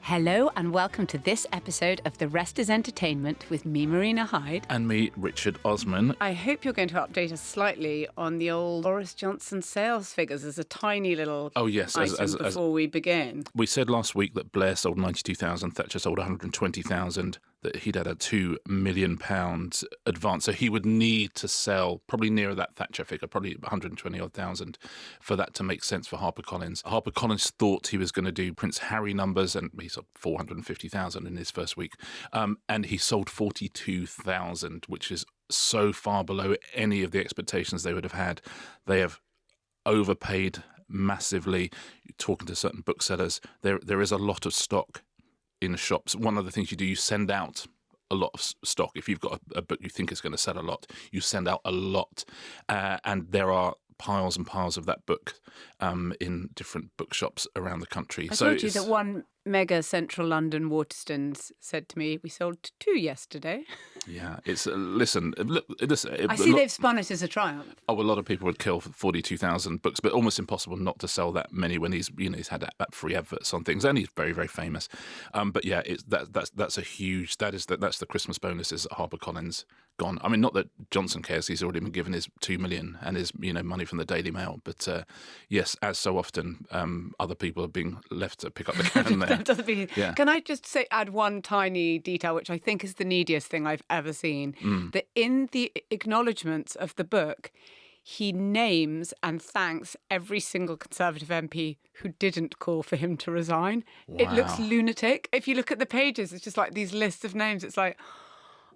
Hello and welcome to this episode of The Rest is Entertainment with me, Marina Hyde. And me, Richard Osman. I hope you're going to update us slightly on the old Boris Johnson sales figures as a tiny little item before we begin. We said last week that Blair sold 92,000, Thatcher sold 120,000, that he'd had a £2 million advance. So he would need to sell probably nearer that Thatcher figure, probably 120,000 for that to make sense for HarperCollins. HarperCollins thought he was going to do Prince Harry numbers, and he sold 450,000 in his first week. And he sold 42,000, which is so far below any of the expectations they would have had. They have overpaid massively. Talking to certain booksellers, there is a lot of stock in shops. One of the things you do, you send out a lot of stock. If you've got a book you think is going to sell a lot, you send out a lot. And there are piles and piles of that book in different bookshops around the country. I told you that one mega central London Waterstones said to me, we sold 2 yesterday. Yeah, it's listen. I see they've spun it as a triumph. Oh, a lot of people would kill for 42,000 books, but almost impossible not to sell that many when he's had that free adverts on things, and he's very, very famous. But yeah, that's a huge. That's the Christmas bonuses at HarperCollins gone. I mean, not that Johnson cares; he's already been given his $2 million and his money from the Daily Mail. But yes, as so often, other people are being left to pick up the can there. Yeah. Can I just add one tiny detail, which I think is the neediest thing I've ever seen, that in the acknowledgements of the book, he names and thanks every single Conservative MP who didn't call for him to resign. Wow. It looks lunatic. If you look at the pages, it's just like these lists of names. It's like,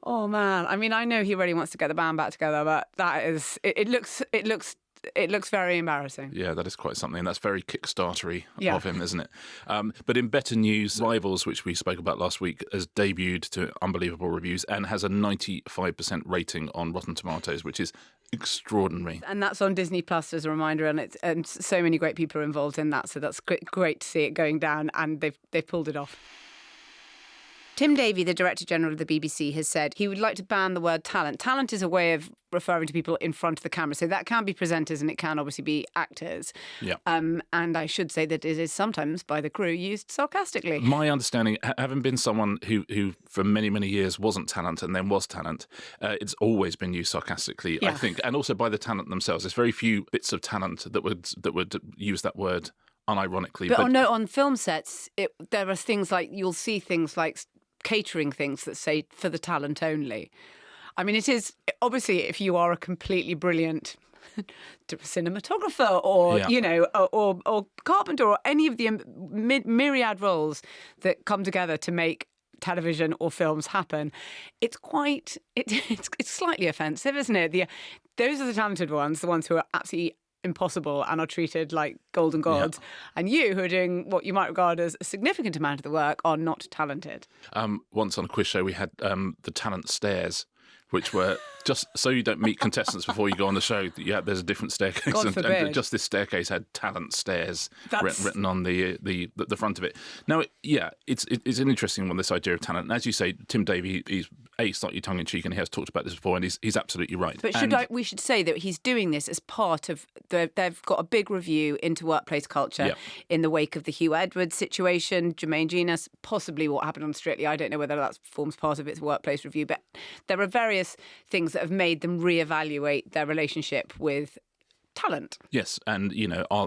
oh man. I mean, I know he really wants to get the band back together, but that is, it looks very embarrassing. Yeah, that is quite something. That's very Kickstartery of him, isn't it? But in better news, Rivals, which we spoke about last week, has debuted to unbelievable reviews and has a 95% rating on Rotten Tomatoes, which is extraordinary. And that's on Disney Plus as a reminder, and so many great people are involved in that. So that's great to see it going down, and they've pulled it off. Tim Davie, the Director General of the BBC, has said he would like to ban the word talent. Talent is a way of referring to people in front of the camera. So that can be presenters and it can obviously be actors. Yeah. And I should say that it is sometimes by the crew used sarcastically. My understanding, having been someone who for many, many years wasn't talent and then was talent, it's always been used sarcastically, I think. And also by the talent themselves. There's very few bits of talent that would use that word unironically. But on film sets, there are things like, you'll see things like catering things that say for the talent only. I mean, it is obviously if you are a completely brilliant cinematographer or or carpenter or any of the myriad roles that come together to make television or films happen, it's slightly offensive, isn't it? Those are the talented ones, the ones who are absolutely impossible and are treated like golden gods, and you, who are doing what you might regard as a significant amount of the work, are not talented. Once on a quiz show we had the talent stairs, which were just so you don't meet contestants before you go on the show. Yeah, there's a different staircase, and just this staircase had talent stairs written on the front of it. Now, it's an interesting one, this idea of talent. And as you say, Tim Davie, he's slightly tongue in cheek, and he has talked about this before, and he's absolutely right. But we should say that he's doing this as part of they've got a big review into workplace culture in the wake of the Hugh Edwards situation, Jermaine Genus, possibly what happened on Strictly. I don't know whether that forms part of its workplace review, but there are various things that have made them reevaluate their relationship with talent. Yes, and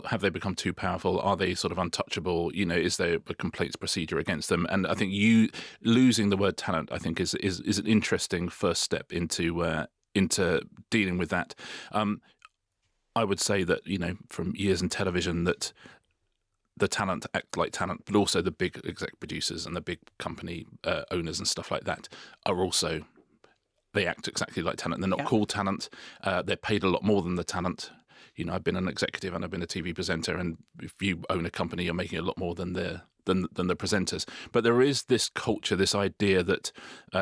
have they become too powerful? Are they sort of untouchable? Is there a complaints procedure against them? And I think losing the word talent, I think, is an interesting first step into dealing with that. I would say that from years in television that the talent act like talent, but also the big exec producers and the big company owners and stuff like that are also. They act exactly like talent. They're not called talent. They're paid a lot more than the talent. I've been an executive and I've been a TV presenter, and if you own a company, you're making a lot more than the presenters. But there is this culture, this idea that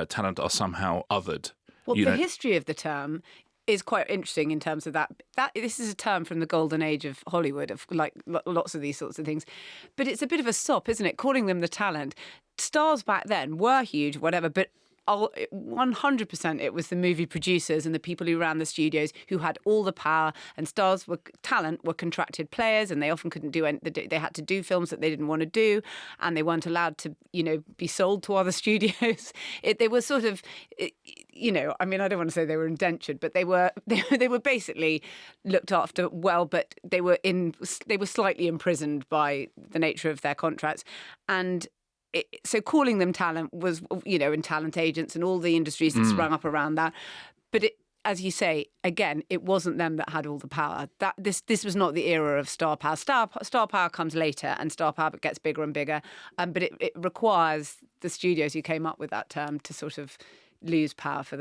talent are somehow othered. Well, the history of the term is quite interesting in terms of that. This is a term from the golden age of Hollywood, of like lots of these sorts of things. But it's a bit of a sop, isn't it? Calling them the talent. Stars back then were huge, whatever, but 100% it was the movie producers and the people who ran the studios who had all the power, and talent were contracted players, and they often couldn't do they had to do films that they didn't want to do, and they weren't allowed to, be sold to other studios. They were sort of, I mean, I don't want to say they were indentured, but they were basically looked after well, but they were slightly imprisoned by the nature of their contracts. And so calling them talent was, and talent agents and all the industries that sprung up around that. But as you say, again, it wasn't them that had all the power. This was not the era of star power. Star power comes later, and star power gets bigger and bigger. But it requires the studios who came up with that term to sort of lose power for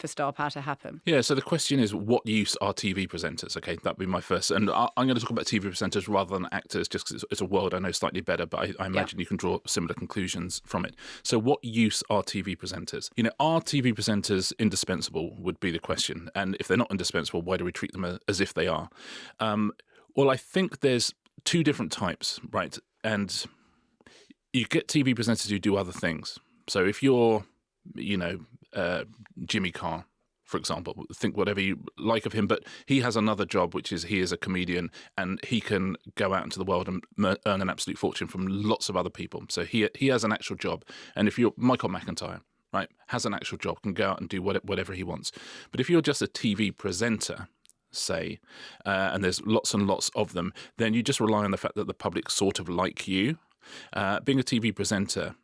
star power to happen. Yeah, so the question is, what use are TV presenters? Okay, that'd be my first. And I'm going to talk about TV presenters rather than actors, just because it's a world I know slightly better, but I imagine you can draw similar conclusions from it. So what use are TV presenters? Are TV presenters indispensable would be the question. And if they're not indispensable, why do we treat them as if they are? Well, I think there's two different types, right? And you get TV presenters who do other things. So if you're, Jimmy Carr, for example, think whatever you like of him, but he has another job, which is he is a comedian, and he can go out into the world and earn an absolute fortune from lots of other people. So he has an actual job. And if you're Michael McIntyre, right, has an actual job, can go out and do whatever he wants. But if you're just a TV presenter, say, and there's lots and lots of them, then you just rely on the fact that the public sort of like you. Being a TV presenter,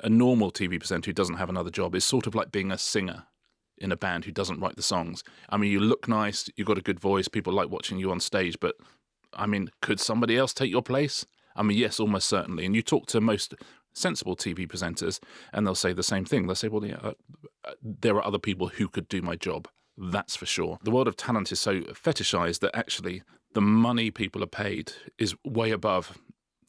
a normal TV presenter who doesn't have another job, is sort of like being a singer in a band who doesn't write the songs. I mean, you look nice, you've got a good voice, people like watching you on stage, but, I mean, could somebody else take your place? I mean, yes, almost certainly. And you talk to most sensible TV presenters, and they'll say the same thing. They'll say, well, yeah, there are other people who could do my job, that's for sure. The world of talent is so fetishized that actually the money people are paid is way above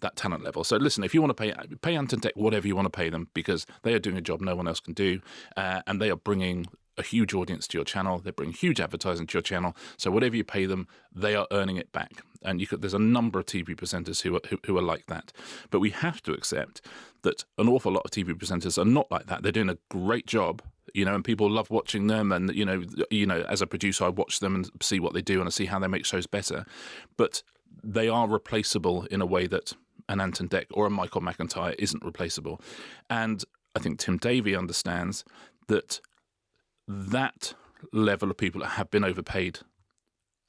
that talent level. So listen, if you want to pay Ant and Dec whatever you want to pay them, because they are doing a job no one else can do, and they are bringing a huge audience to your channel. They bring huge advertising to your channel. So whatever you pay them, they are earning it back. And there's a number of TV presenters who are like that. But we have to accept that an awful lot of TV presenters are not like that. They're doing a great job, and people love watching them. And as a producer, I watch them and see what they do and I see how they make shows better. But they are replaceable in a way that an Ant and Dec or a Michael McIntyre isn't replaceable. And I think Tim Davie understands that level of people have been overpaid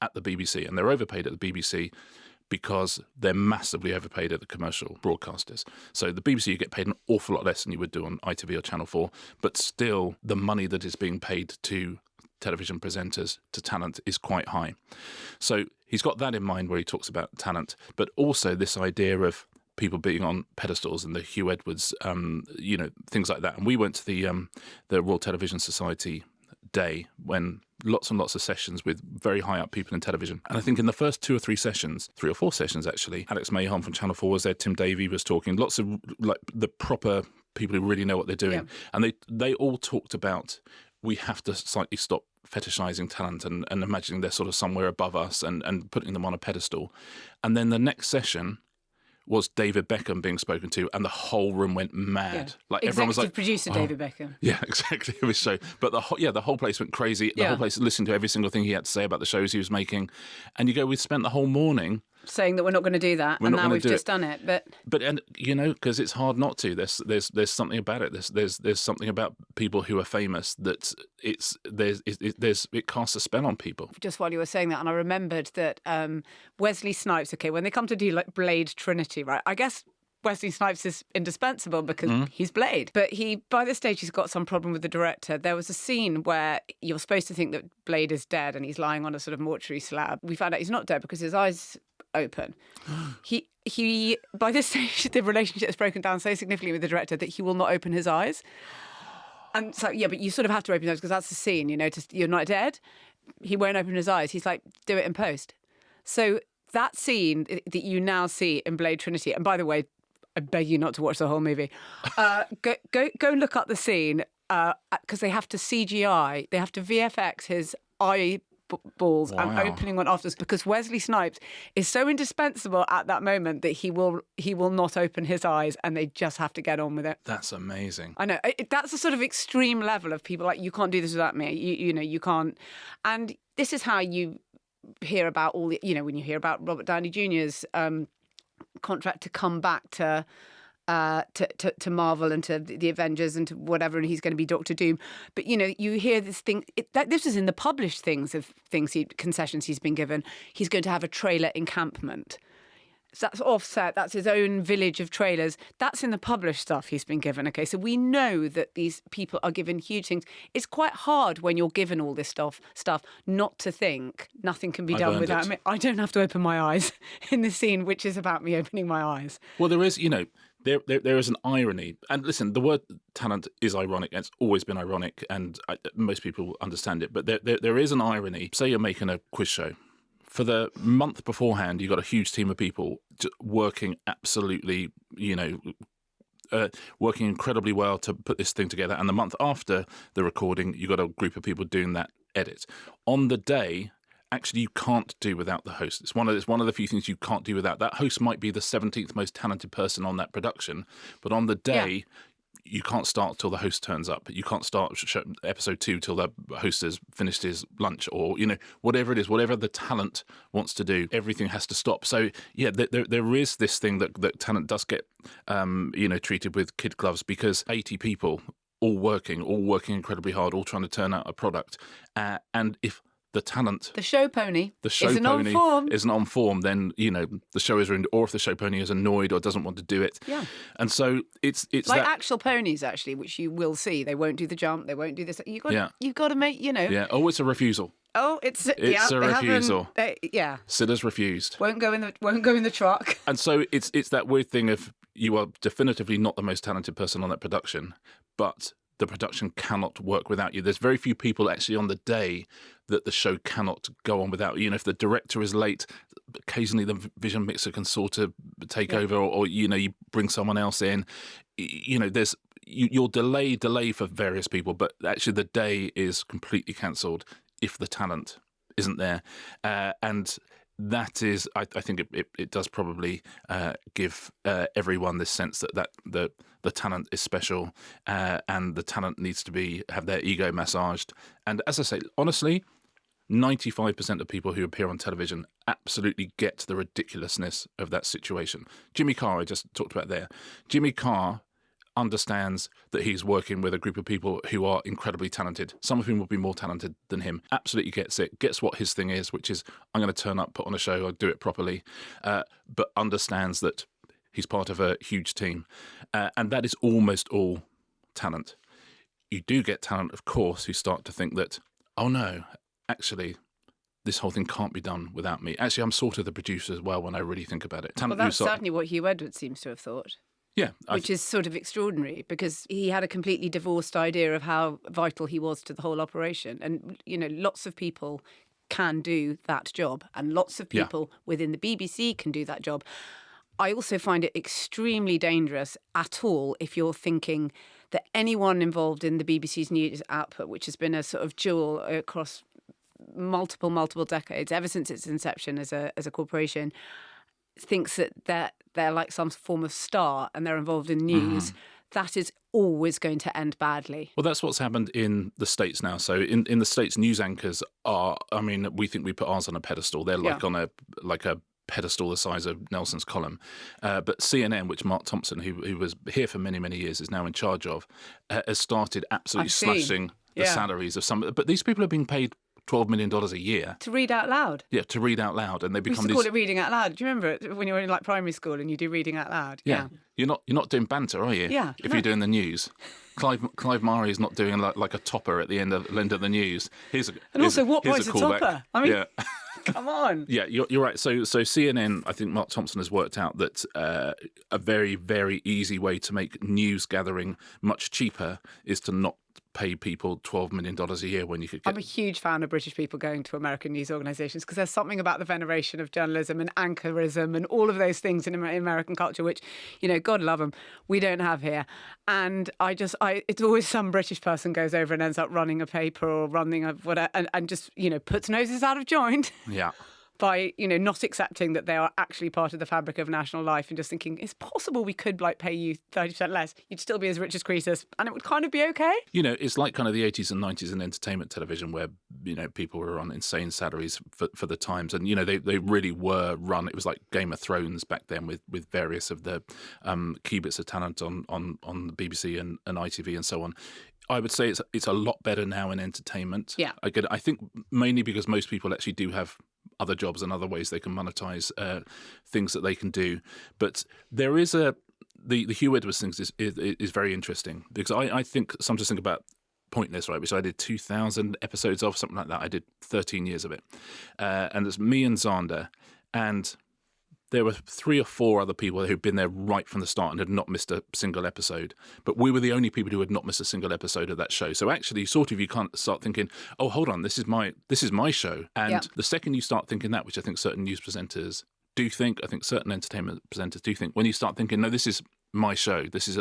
at the BBC, and they're overpaid at the BBC because they're massively overpaid at the commercial broadcasters. So the BBC, you get paid an awful lot less than you would do on ITV or Channel 4, but still the money that is being paid to television presenters, to talent, is quite high. So he's got that in mind where he talks about talent, but also this idea of people being on pedestals and the Hugh Edwards, things like that. And we went to the Royal Television Society day when lots and lots of sessions with very high up people in television. And I think in the first 3 or 4 sessions actually, Alex Mayholm from Channel 4 was there, Tim Davie was talking, lots of like the proper people who really know what they're doing. Yeah. And they all talked about, we have to slightly stop fetishizing talent and imagining they're sort of somewhere above us and putting them on a pedestal. And then the next session was David Beckham being spoken to, and the whole room went mad. Yeah. Like everyone was like, producer David Beckham. Yeah, exactly. It was so. But the whole place went crazy. The whole place listened to every single thing he had to say about the shows he was making. And you go, we spent the whole morning saying that we're not going to do that, and now we've just done it. But because it's hard not to. There's something about it. There's something about people who are famous that it casts a spell on people. Just while you were saying that, and I remembered that Wesley Snipes. Okay, when they come to do like Blade Trinity, right? I guess Wesley Snipes is indispensable because he's Blade. But by this stage, he's got some problem with the director. There was a scene where you're supposed to think that Blade is dead and he's lying on a sort of mortuary slab. We found out he's not dead because his eyes open. He by this stage, the relationship has broken down so significantly with the director that he will not open his eyes. And so, yeah, but you sort of have to open your eyes because that's the scene, you're not dead. He won't open his eyes. He's like, do it in post. So that scene that you now see in Blade Trinity, and by the way, I beg you not to watch the whole movie. Go and look up the scene because they have to CGI, they have to VFX his eye balls Wow. and opening one afterwards, because Wesley Snipes is so indispensable at that moment that he will not open his eyes, and they just have to get on with it. That's amazing. I know. That's a sort of extreme level of people like, you can't do this without me. You know, you can't. And this is how you hear about all the, you know, when you hear about Robert Downey Jr.'s contract to come back to Marvel and to the Avengers and to whatever, and he's going to be Doctor Doom. But, you know, you hear this thing, this is in the published concessions he's been given. He's going to have a trailer encampment. So that's offset. That's his own village of trailers. That's in the published stuff he's been given. Okay, so we know that these people are given huge things. It's quite hard when you're given all this stuff not to think nothing can be done without me. I don't have to open my eyes in the scene, which is about me opening my eyes. Well, there is, you know, there is an irony. And listen, the word talent is ironic. It's always been ironic, and most people understand it. But there is an irony. Say you're making a quiz show. For the month beforehand, you've got a huge team of people working absolutely, you know, working incredibly well to put this thing together. And the month after the recording, you've got a group of people doing that edit. On the day, actually, you can't do without the host. It's one of the few things you can't do without. That host might be the 17th most talented person on that production, but on the day, you can't start till the host turns up. You can't start episode 2 till the host has finished his lunch, or, you know, whatever it is, whatever the talent wants to do, everything has to stop. So, yeah, there is this thing that talent does get, you know, treated with kid gloves, because 80 people all working incredibly hard, all trying to turn out a product. And if the talent, the show pony isn't on form, then, you know, the show is ruined. Or if the show pony is annoyed or doesn't want to do it. Yeah. And so it's like that, actual ponies, actually, which you will see. They won't do the jump. They won't do this. You've got to make, you know. Yeah. Oh, it's a refusal. Oh, it's a refusal. Yeah. Sitters refused. Won't go in the truck. And so it's that weird thing of, you are definitively not the most talented person on that production, but the production cannot work without you. There's very few people actually on the day that the show cannot go on without you. You know, if the director is late, occasionally the vision mixer can sort of take over, or, you know, you bring someone else in. You know, there's you'll delay for various people, but actually the day is completely cancelled if the talent isn't there. And that is, I think it does probably give everyone this sense that the talent is special, and the talent needs to have their ego massaged. And as I say, honestly, 95% of people who appear on television absolutely get the ridiculousness of that situation. Jimmy Carr, I just talked about there. Jimmy Carr understands that he's working with a group of people who are incredibly talented, some of whom will be more talented than him. Absolutely gets it, gets what his thing is, which is, I'm going to turn up, put on a show, I'll do it properly, but understands that he's part of a huge team. And that is almost all talent. You do get talent, of course, who start to think that, oh no, actually, this whole thing can't be done without me. Actually, I'm sort of the producer as well when I really think about it. Well, that's certainly what Hugh Edwards seems to have thought. Yeah. Which is sort of extraordinary, because he had a completely divorced idea of how vital he was to the whole operation. And, you know, lots of people can do that job, and lots of people within the BBC can do that job. I also find it extremely dangerous at all if you're thinking that anyone involved in the BBC's news output, which has been a sort of jewel across multiple decades, ever since its inception as a corporation, thinks that they're like some form of star and they're involved in news, that is always going to end badly. Well, that's what's happened in the States now. So in the States, news anchors are, I mean, we think we put ours on a pedestal. They're on a pedestal the size of Nelson's column. But CNN, which Mark Thompson, who was here for many, many years, is now in charge of, has started absolutely slashing the salaries of some. But these people are being paid $12 million a year. To read out loud? Yeah, to read out loud. And they become we used to call it reading out loud. Do you remember it when you were in like primary school and you do reading out loud? Yeah. You're not doing banter, are you? Yeah. If you're doing the news. Clive Murray is not doing like a topper at the end of the news. What was a topper? I mean, come on. Yeah, you're right. So CNN, I think Mark Thompson has worked out that a very, very easy way to make news gathering much cheaper is to not pay people $12 million a year when you could get... I'm a huge fan of British people going to American news organisations because there's something about the veneration of journalism and anchorism and all of those things in American culture, which, God love them, we don't have here. And it's always some British person goes over and ends up running a paper or running a whatever and just, puts noses out of joint. Yeah. By, not accepting that they are actually part of the fabric of national life and just thinking, it's possible we could, pay you 30% less. You'd still be as rich as Croesus and it would kind of be okay. It's like kind of the 80s and 90s in entertainment television where, people were on insane salaries for the times. And, they really were run. It was like Game of Thrones back then with various of the key bits of talent on the BBC and ITV and so on. I would say it's a lot better now in entertainment. Yeah. I think mainly because most people actually do have other jobs and other ways they can monetize things that they can do. But there is the Hugh Edwards thing is very interesting because I think, sometimes think about Pointless, right, which I did 2,000 episodes of, something like that. I did 13 years of it. And there's me and Zander, and there were 3 or 4 other people who'd been there right from the start and had not missed a single episode. But we were the only people who had not missed a single episode of that show. So actually, you can't start thinking, oh, hold on, this is my show. And the second you start thinking that, which I think certain news presenters do think, I think certain entertainment presenters do think, when you start thinking, no, this is my show, this is,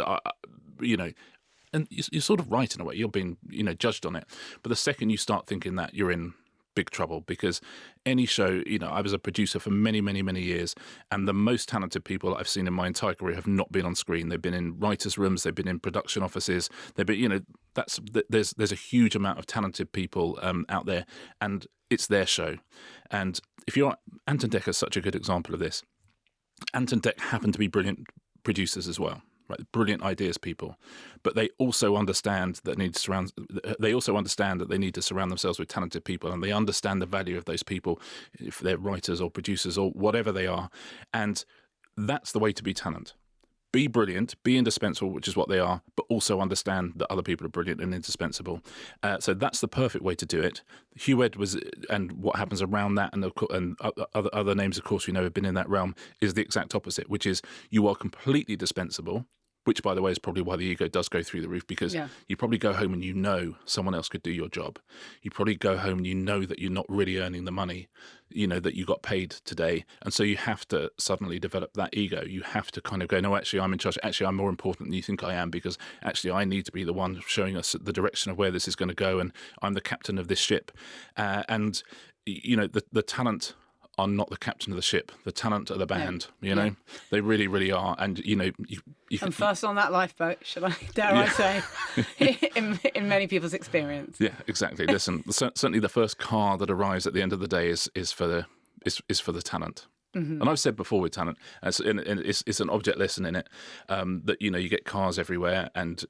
and you're sort of right in a way, you're being, judged on it. But the second you start thinking that, you're in big trouble, because any show, I was a producer for many, many, many years, and the most talented people I've seen in my entire career have not been on screen. They've been in writers' rooms, they've been in production offices, they've been, there's a huge amount of talented people out there, and it's their show. And if you're, Ant and Dec is such a good example of this. Ant and Dec happen to be brilliant producers as well. Right, brilliant ideas people, but they also understand that they need to surround themselves with talented people, and they understand the value of those people, if they're writers or producers or whatever they are. And that's the way to be talent. Be brilliant, be indispensable, which is what they are, but also understand that other people are brilliant and indispensable. So that's the perfect way to do it. Hugh Edwards and what happens around that, and other names, of course, have been in that realm, is the exact opposite, which is you are completely dispensable, which, by the way, is probably why the ego does go through the roof, because you probably go home and someone else could do your job. You probably go home and that you're not really earning the money, that you got paid today. And so you have to suddenly develop that ego. You have to kind of go, no, actually, I'm in charge. Actually, I'm more important than you think I am, because actually I need to be the one showing us the direction of where this is going to go, and I'm the captain of this ship. And the talent are not the captain of the ship. The talent are the band. They really, really are. And I'm first on that lifeboat, should I dare I say, in many people's experience. Yeah, exactly. Listen, certainly the first car that arrives at the end of the day is for the talent. Mm-hmm. And I've said before with talent, it's an object lesson in it, that you get cars everywhere, and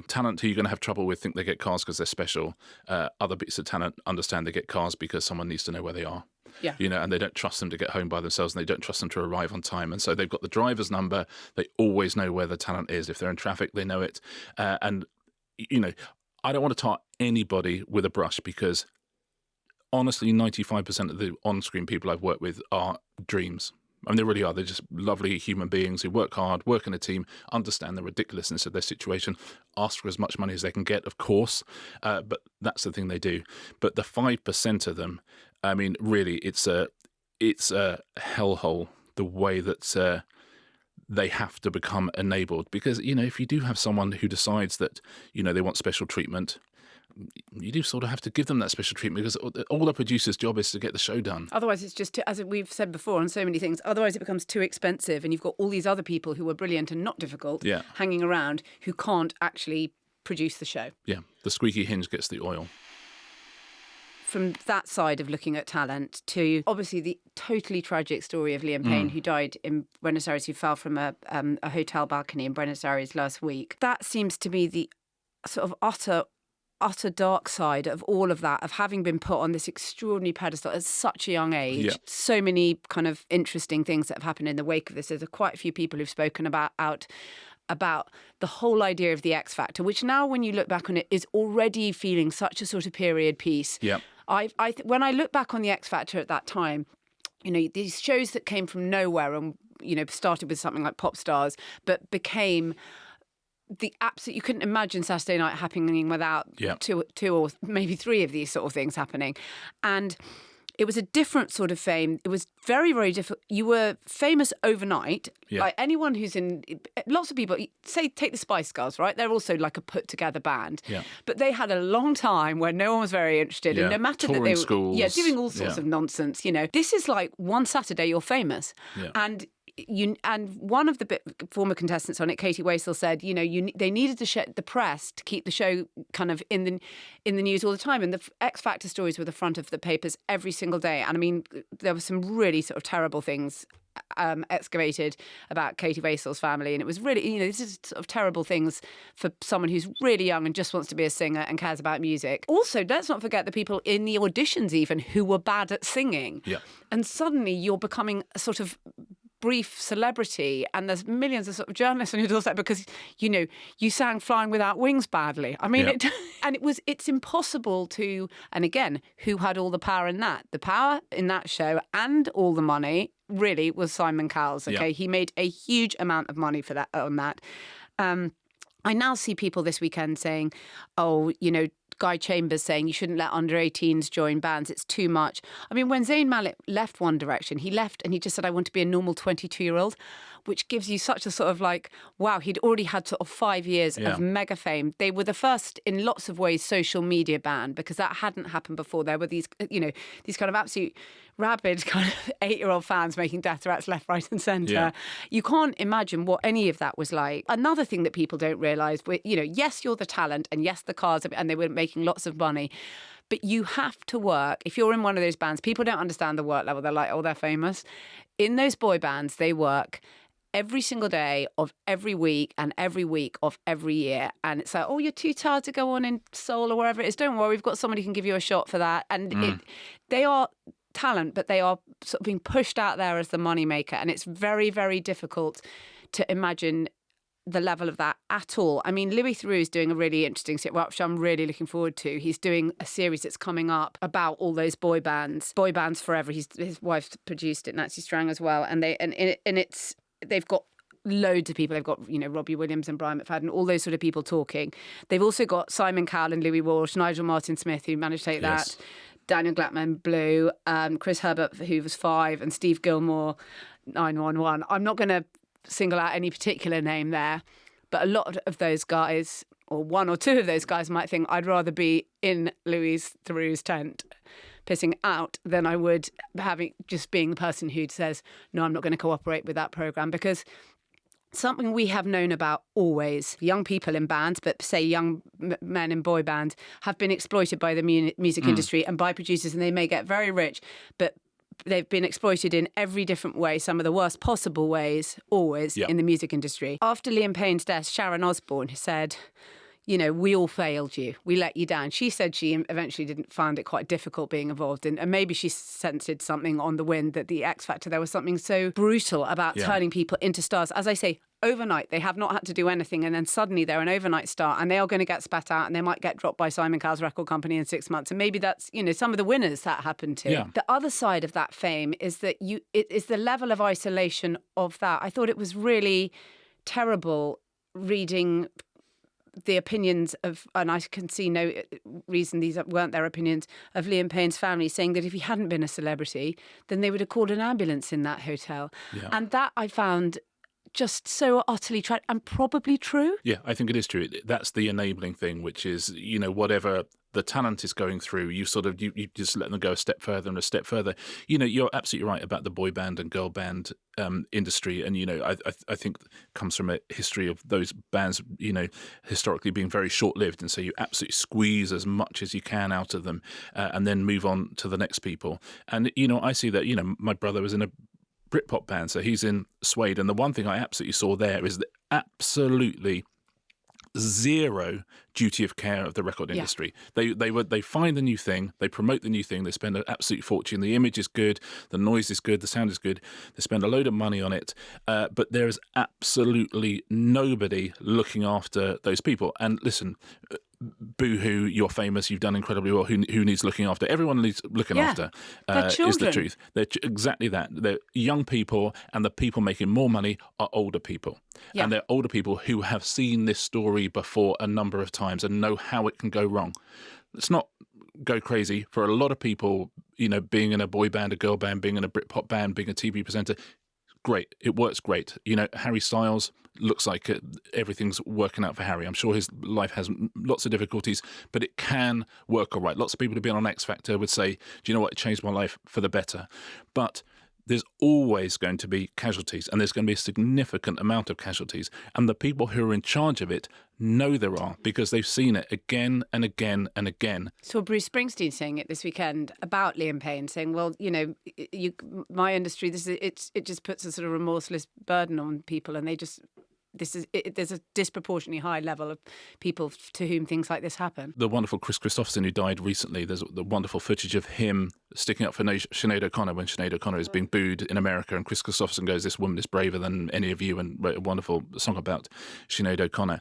talent who you're going to have trouble with think they get cars because they're special. Other bits of talent understand they get cars because someone needs to know where they are. Yeah. And they don't trust them to get home by themselves, and they don't trust them to arrive on time. And so they've got the driver's number. They always know where the talent is. If they're in traffic, they know it. And I don't want to tar anybody with a brush, because honestly, 95% of the on-screen people I've worked with are dreams. I mean, they really are. They're just lovely human beings who work hard, work in a team, understand the ridiculousness of their situation, ask for as much money as they can get, of course, but that's the thing they do. But the 5% of them, I mean, really, it's a hellhole, the way that they have to become enabled. Because, if you do have someone who decides that, they want special treatment, you do sort of have to give them that special treatment, because all a producer's job is to get the show done. Otherwise, it's just, as we've said before on so many things, otherwise it becomes too expensive, and you've got all these other people who are brilliant and not difficult hanging around who can't actually produce the show. Yeah, the squeaky hinge gets the oil. From that side of looking at talent to obviously the totally tragic story of Liam Payne, who died in Buenos Aires, who fell from a hotel balcony in Buenos Aires last week. That seems to be the sort of utter dark side of all of that, of having been put on this extraordinary pedestal at such a young age. Yeah. So many kind of interesting things that have happened in the wake of this. There's quite a few people who've spoken about the whole idea of the X Factor, which now, when you look back on it, is already feeling such a sort of period piece. Yeah. When I look back on the X Factor at that time, these shows that came from nowhere and, started with something like Pop Stars, but became the absolute, you couldn't imagine Saturday night happening without two or maybe three of these sort of things happening. And it was a different sort of fame. It was very, very different. You were famous overnight. Yeah. Like anyone who's in, lots of people, say, take the Spice Girls, right? They're also like a put together band. Yeah. But they had a long time where no one was very interested. And no matter Touring that they were schools. doing all sorts of nonsense, this is like one Saturday you're famous. Yeah. And one of the former contestants on it, Katie Waisel, said, they needed the press to keep the show kind of in the news all the time. And the X Factor stories were the front of the papers every single day. And I mean, there were some really sort of terrible things excavated about Katie Waisel's family. And it was really, this is sort of terrible things for someone who's really young and just wants to be a singer and cares about music. Also, let's not forget the people in the auditions even who were bad at singing. Yeah. And suddenly you're becoming a sort of brief celebrity, and there's millions of sort of journalists on your doorstep because you sang Flying Without Wings badly. I mean, it's impossible to. And again, who had all the power in that? The power in that show and all the money really was Simon Cowell's. Okay, he made a huge amount of money for that on that. I now see people this weekend saying, Guy Chambers saying you shouldn't let under 18s join bands. It's too much. I mean, when Zayn Malik left One Direction, he left and he just said, I want to be a normal 22-year-old, which gives you such a sort of like, wow, he'd already had sort of 5 years of mega fame. They were the first, in lots of ways, social media band because that hadn't happened before. There were these, these kind of absolute rabid kind of 8-year-old fans making death threats left, right and centre. Yeah. You can't imagine what any of that was like. Another thing that people don't realise, yes, you're the talent and yes, the cars, and they were making lots of money. But you have to work. If you're in one of those bands, people don't understand the work level. They're like, oh, they're famous. In those boy bands, they work every single day of every week and every week of every year. And it's like, oh, you're too tired to go on in Seoul or wherever it is. Don't worry, we've got somebody who can give you a shot for that. And they are talent, but they are sort of being pushed out there as the moneymaker. And it's very, very difficult to imagine the level of that at all. I mean, Louis Theroux is doing a really interesting series, which I'm really looking forward to. He's doing a series that's coming up about all those boy bands forever. His wife produced it, Nancy Strang, as well. And they've got loads of people. They've got, Robbie Williams and Brian McFadden, all those sort of people talking. They've also got Simon Cowell and Louis Walsh, Nigel Martin Smith, who managed to take that, Daniel Glattman, Blue, Chris Herbert, who was 5, and Steve Gilmore, 911. I'm not going to single out any particular name there, but a lot of those guys, or one or two of those guys, might think I'd rather be in Louis Theroux's tent pissing out than I would just being the person who says, no, I'm not going to cooperate with that programme. Because something we have known about always, young people in bands, but say young men in boy bands, have been exploited by the music industry and by producers, and they may get very rich, but they've been exploited in every different way, some of the worst possible ways, always, in the music industry. After Liam Payne's death, Sharon Osbourne said, we all failed you. We let you down. She said she eventually didn't find it quite difficult being involved in, and maybe she sensed something on the wind that the X Factor, there was something so brutal about turning people into stars. As I say, overnight, they have not had to do anything, and then suddenly they're an overnight star, and they are going to get spat out, and they might get dropped by Simon Cowell's record company in 6 months. And maybe that's, some of the winners that happened to. Yeah. The other side of that fame is that it is the level of isolation of that. I thought it was really terrible reading the opinions of, and I can see no reason these weren't their opinions, of Liam Payne's family, saying that if he hadn't been a celebrity, then they would have called an ambulance in that hotel. Yeah. And that I found just so utterly tragic and probably true. Yeah, I think it is true. That's the enabling thing, which is, whatever the talent is going through, you just let them go a step further and a step further. You're absolutely right about the boy band and girl band industry. And, I think comes from a history of those bands, historically being very short-lived. And so you absolutely squeeze as much as you can out of them and then move on to the next people. And, I see that, my brother was in a Britpop band, so he's in Suede, and the one thing I absolutely saw there is the absolutely zero duty of care of the record industry. They find the new thing, they promote the new thing, they spend an absolute fortune. The image is good, the noise is good, the sound is good. They spend a load of money on it, but there is absolutely nobody looking after those people. And listen, boo-hoo, you're famous, you've done incredibly well, who needs looking after? Everyone needs looking after, They're is the children. truth. They're exactly that. They're young people, and the people making more money are older people. Yeah. And they're older people who have seen this story before a number of times and know how it can go wrong. Let's not go crazy. For a lot of people, being in a boy band, a girl band, being in a Britpop band, being a TV presenter, great. It works great. Harry Styles looks like everything's working out for Harry. I'm sure his life has lots of difficulties, but it can work all right. Lots of people who've been on X Factor would say, do you know what? It changed my life for the better. But there's always going to be casualties, and there's going to be a significant amount of casualties. And the people who are in charge of it know there are, because they've seen it again and again and again. Saw Bruce Springsteen saying it this weekend about Liam Payne, saying, well, my industry, it just puts a sort of remorseless burden on people, and there's a disproportionately high level of people to whom things like this happen. The wonderful Chris Christopherson, who died recently, there's the wonderful footage of him sticking up for Sinead O'Connor when Sinead O'Connor is being booed in America, and Chris Christopherson goes, this woman is braver than any of you, and wrote a wonderful song about Sinead O'Connor.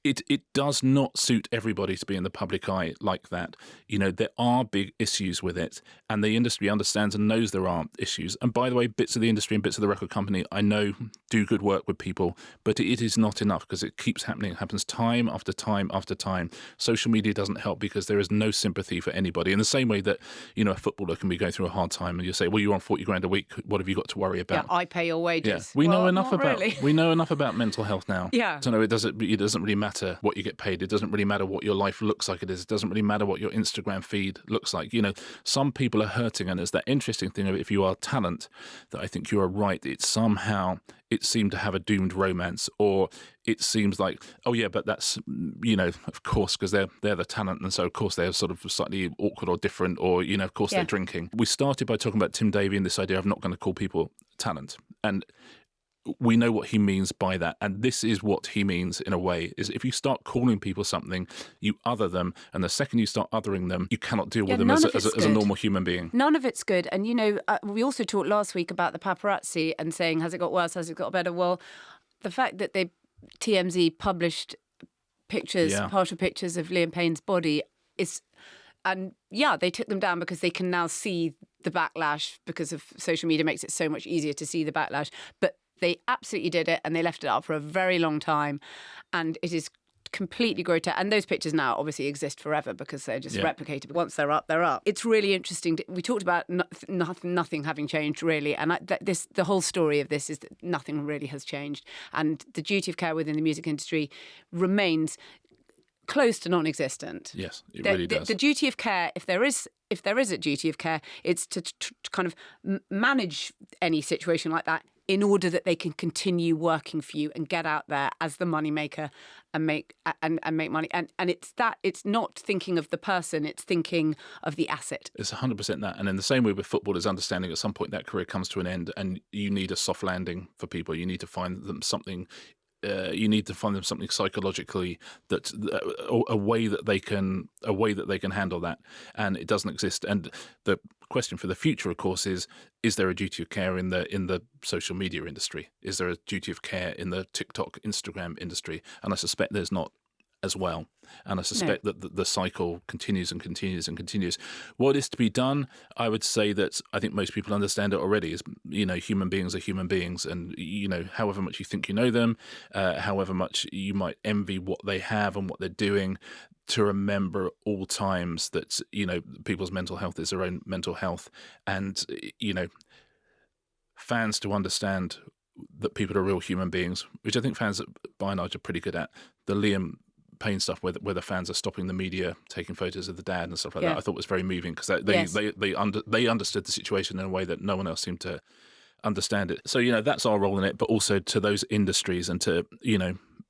It does not suit everybody to be in the public eye like that. There are big issues with it, and the industry understands and knows there are issues. And by the way, bits of the industry and bits of the record company, I know, do good work with people, but it is not enough, because it keeps happening. It happens time after time after time. Social media doesn't help, because there is no sympathy for anybody. In the same way that, a footballer can be going through a hard time, and you say, well, you're on 40 grand a week. What have you got to worry about? Yeah, I pay your wages. Yeah. We know enough about really. We know enough about mental health now. Yeah. So no, it doesn't really matter what you get paid. It doesn't really matter what your life looks like. It doesn't really matter what your Instagram feed looks like. Some people are hurting, and it's that interesting thing of, if you are talent, that I think you are right. It seemed to have a doomed romance, or it seems like, oh yeah, but that's, of course, because they're the talent, and so of course they're sort of slightly awkward or different, or, of course they're drinking. We started by talking about Tim Davie and this idea of not going to call people talent. And we know what he means by that. And this is what he means, in a way, is if you start calling people something, you other them. And the second you start othering them, you cannot deal with them as a normal human being. None of it's good. And, we also talked last week about the paparazzi and saying, has it got worse? Has it got better? Well, the fact that TMZ published partial pictures of Liam Payne's body they took them down because they can now see the backlash, because of social media makes it so much easier to see the backlash. But they absolutely did it, and they left it up for a very long time, and it is completely grotesque. And those pictures now obviously exist forever, because they're just replicated. Once they're up, they're up. It's really interesting. We talked about nothing having changed, really, and the whole story of this is that nothing really has changed, and the duty of care within the music industry remains close to non-existent. Yes, it really does. The duty of care, if there is a duty of care, it's to kind of manage any situation like that, in order that they can continue working for you and get out there as the moneymaker and make money. And it's not thinking of the person, it's thinking of the asset. It's 100% that. And in the same way with football, is understanding at some point that career comes to an end, and you need a soft landing for people. You need to find them something. Something psychologically a way that they can handle that, and it doesn't exist. And the question for the future, of course, is there a duty of care in the social media industry? Is there a duty of care in the TikTok, Instagram industry? And I suspect there's not as well. And I suspect that the cycle continues and continues and continues. What is to be done? I would say that I think most people understand it already. Is human beings are human beings, and however much you think you know them, however much you might envy what they have and what they're doing, to remember at all times that people's mental health is their own mental health, and fans to understand that people are real human beings, which I think fans by and large are pretty good at. The Liam Payne stuff where the fans are stopping the media taking photos of the dad and stuff like that, I thought was very moving, because they understood the situation in a way that no one else seemed to understand it. So that's our role in it, but also to those industries, and to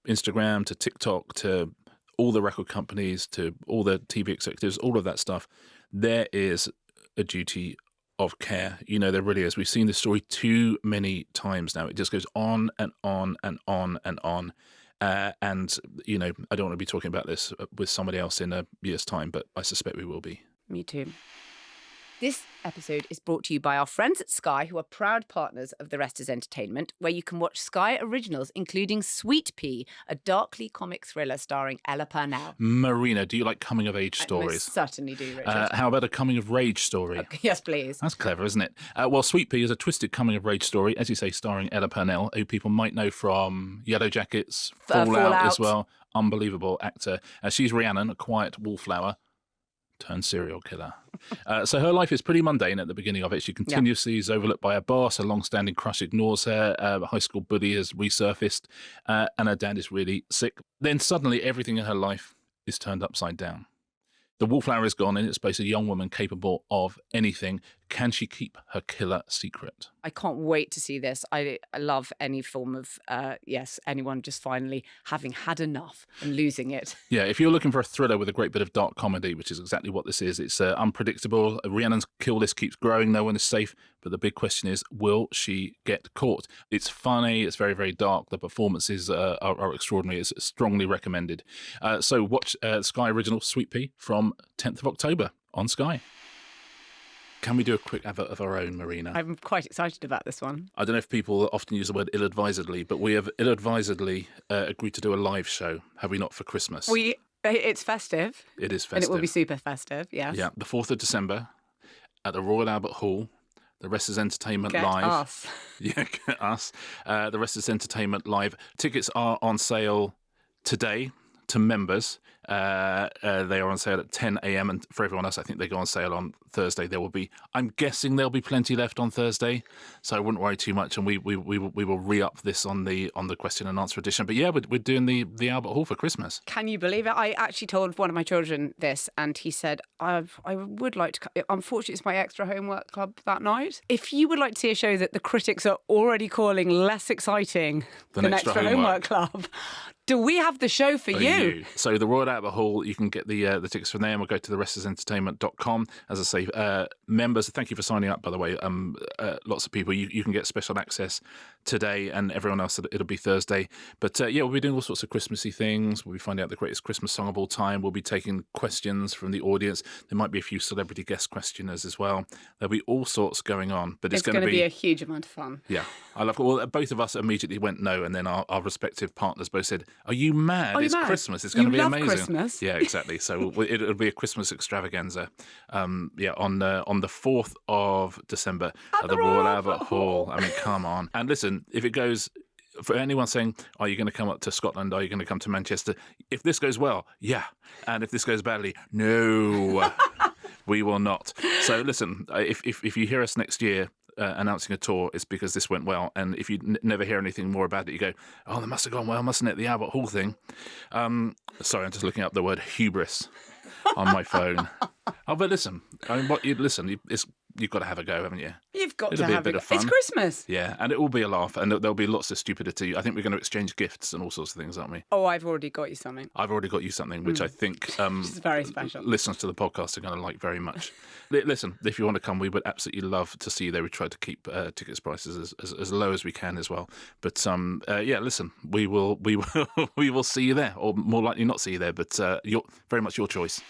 Instagram, to TikTok, to all the record companies, to all the TV executives, all of that stuff. There is a duty of care. There really is. We've seen this story too many times now. It just goes on and on and on and on. And I don't want to be talking about this with somebody else in a year's time, but I suspect we will be. Me too. This episode is brought to you by our friends at Sky, who are proud partners of The Rest is Entertainment, where you can watch Sky originals, including Sweetpea, a darkly comic thriller starring Ella Purnell. Marina, do you like coming-of-age I stories? most certainly do, Richard. How about a coming-of-rage story? Okay, yes, please. That's clever, isn't it? Well, Sweetpea is a twisted coming-of-age story, as you say, starring Ella Purnell, who people might know from Yellow Jackets, Fallout as well. Unbelievable actor. She's Rhiannon, a quiet wallflower turned serial killer. So her life is pretty mundane at the beginning of it. She continuously is overlooked by her boss. Her long-standing crush ignores her. A high school bully has resurfaced, and her dad is really sick. Then suddenly everything in her life is turned upside down. The wallflower is gone. In its place, a young woman capable of anything. Can she keep her killer secret? I can't wait to see this. I love any form of, anyone just finally having had enough and losing it. Yeah, if you're looking for a thriller with a great bit of dark comedy, which is exactly what this is, it's unpredictable. Rhiannon's kill list keeps growing. No one is safe. But the big question is, will she get caught? It's funny. It's very, very dark. The performances are extraordinary. It's strongly recommended. So watch Sky Original Sweetpea from 10th of October on Sky. Can we do a quick advert of our own, Marina? I'm quite excited about this one. I don't know if people often use the word ill-advisedly, but we have ill-advisedly agreed to do a live show, have we not, for Christmas? It's festive. It is festive. And it will be super festive, yes. Yeah, the 4th of December at the Royal Albert Hall. The Rest is Entertainment Get Live. Us. Yeah, get us. The Rest is Entertainment Live. Tickets are on sale today to members. They are on sale at 10 a.m. and for everyone else, I think they go on sale on Thursday. I'm guessing there'll be plenty left on Thursday, so I wouldn't worry too much. And we will re-up this on the question and answer edition. But yeah, we're doing the Albert Hall for Christmas. Can you believe it? I actually told one of my children this, and he said, I would like to. Unfortunately, it's my extra homework club that night. If you would like to see a show that the critics are already calling less exciting than extra homework club, do we have the show for you? So the Royal Albert Hall, you can get the tickets from there, and we'll go to therestentertainment.com. As I say, members, thank you for signing up, by the way. Lots of people, you can get special access today, and everyone else, it'll be Thursday. But we'll be doing all sorts of Christmassy things. We'll be finding out the greatest Christmas song of all time. We'll be taking questions from the audience. There might be a few celebrity guest questioners as well. There'll be all sorts going on. But it's going to be a huge amount of fun. Yeah. I love it. Well, both of us immediately went no, and then our respective partners both said, "Are you mad? It's Christmas. It's going to be amazing." Christmas. Yeah, exactly. So it'll be a Christmas extravaganza. On the 4th of December at the Royal Albert Hall. I mean, come on. And listen, if it goes, for anyone saying, "Are you going to come up to Scotland? Are you going to come to Manchester?" If this goes well, yeah. And if this goes badly, no, we will not. So listen, if you hear us next year announcing a tour, it's because this went well. And if you never hear anything more about it, you go, "Oh, that must have gone well, mustn't it? The Albert Hall thing." Sorry, I'm just looking up the word hubris on my phone. Oh, but listen, you've got to have a go, haven't you? You've got It'll to be have a bit of fun. It's Christmas. Yeah, and it will be a laugh, and there'll be lots of stupidity. I think we're going to exchange gifts and all sorts of things, aren't we? Oh, I've already got you something. I've already got you something, which I think is very special. Listeners to the podcast are going to like very much. Listen, if you want to come, we would absolutely love to see you there. We try to keep tickets prices as low as we can as well. But listen, we will see you there, or more likely not see you there. But very much your choice.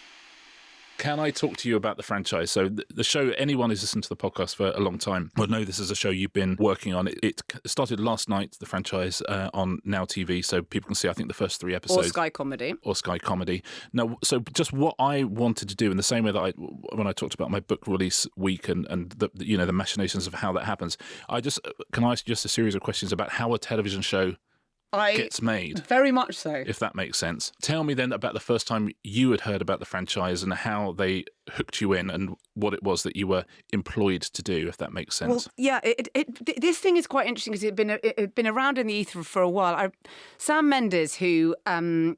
Can I talk to you about the franchise? So the show, anyone who's listened to the podcast for a long time will know this is a show you've been working on. It started last night, the franchise, on Now TV, so people can see, I think, the first 3 episodes. Or Sky Comedy. Now, so just what I wanted to do, in the same way that when I talked about my book release week and the machinations of how that happens, can I ask just a series of questions about how a television show gets made. Very much so. If that makes sense. Tell me then about the first time you had heard about the franchise and how they hooked you in and what it was that you were employed to do, if that makes sense. Well, yeah, this thing is quite interesting because it had been around in the ether for a while. Sam Mendes, the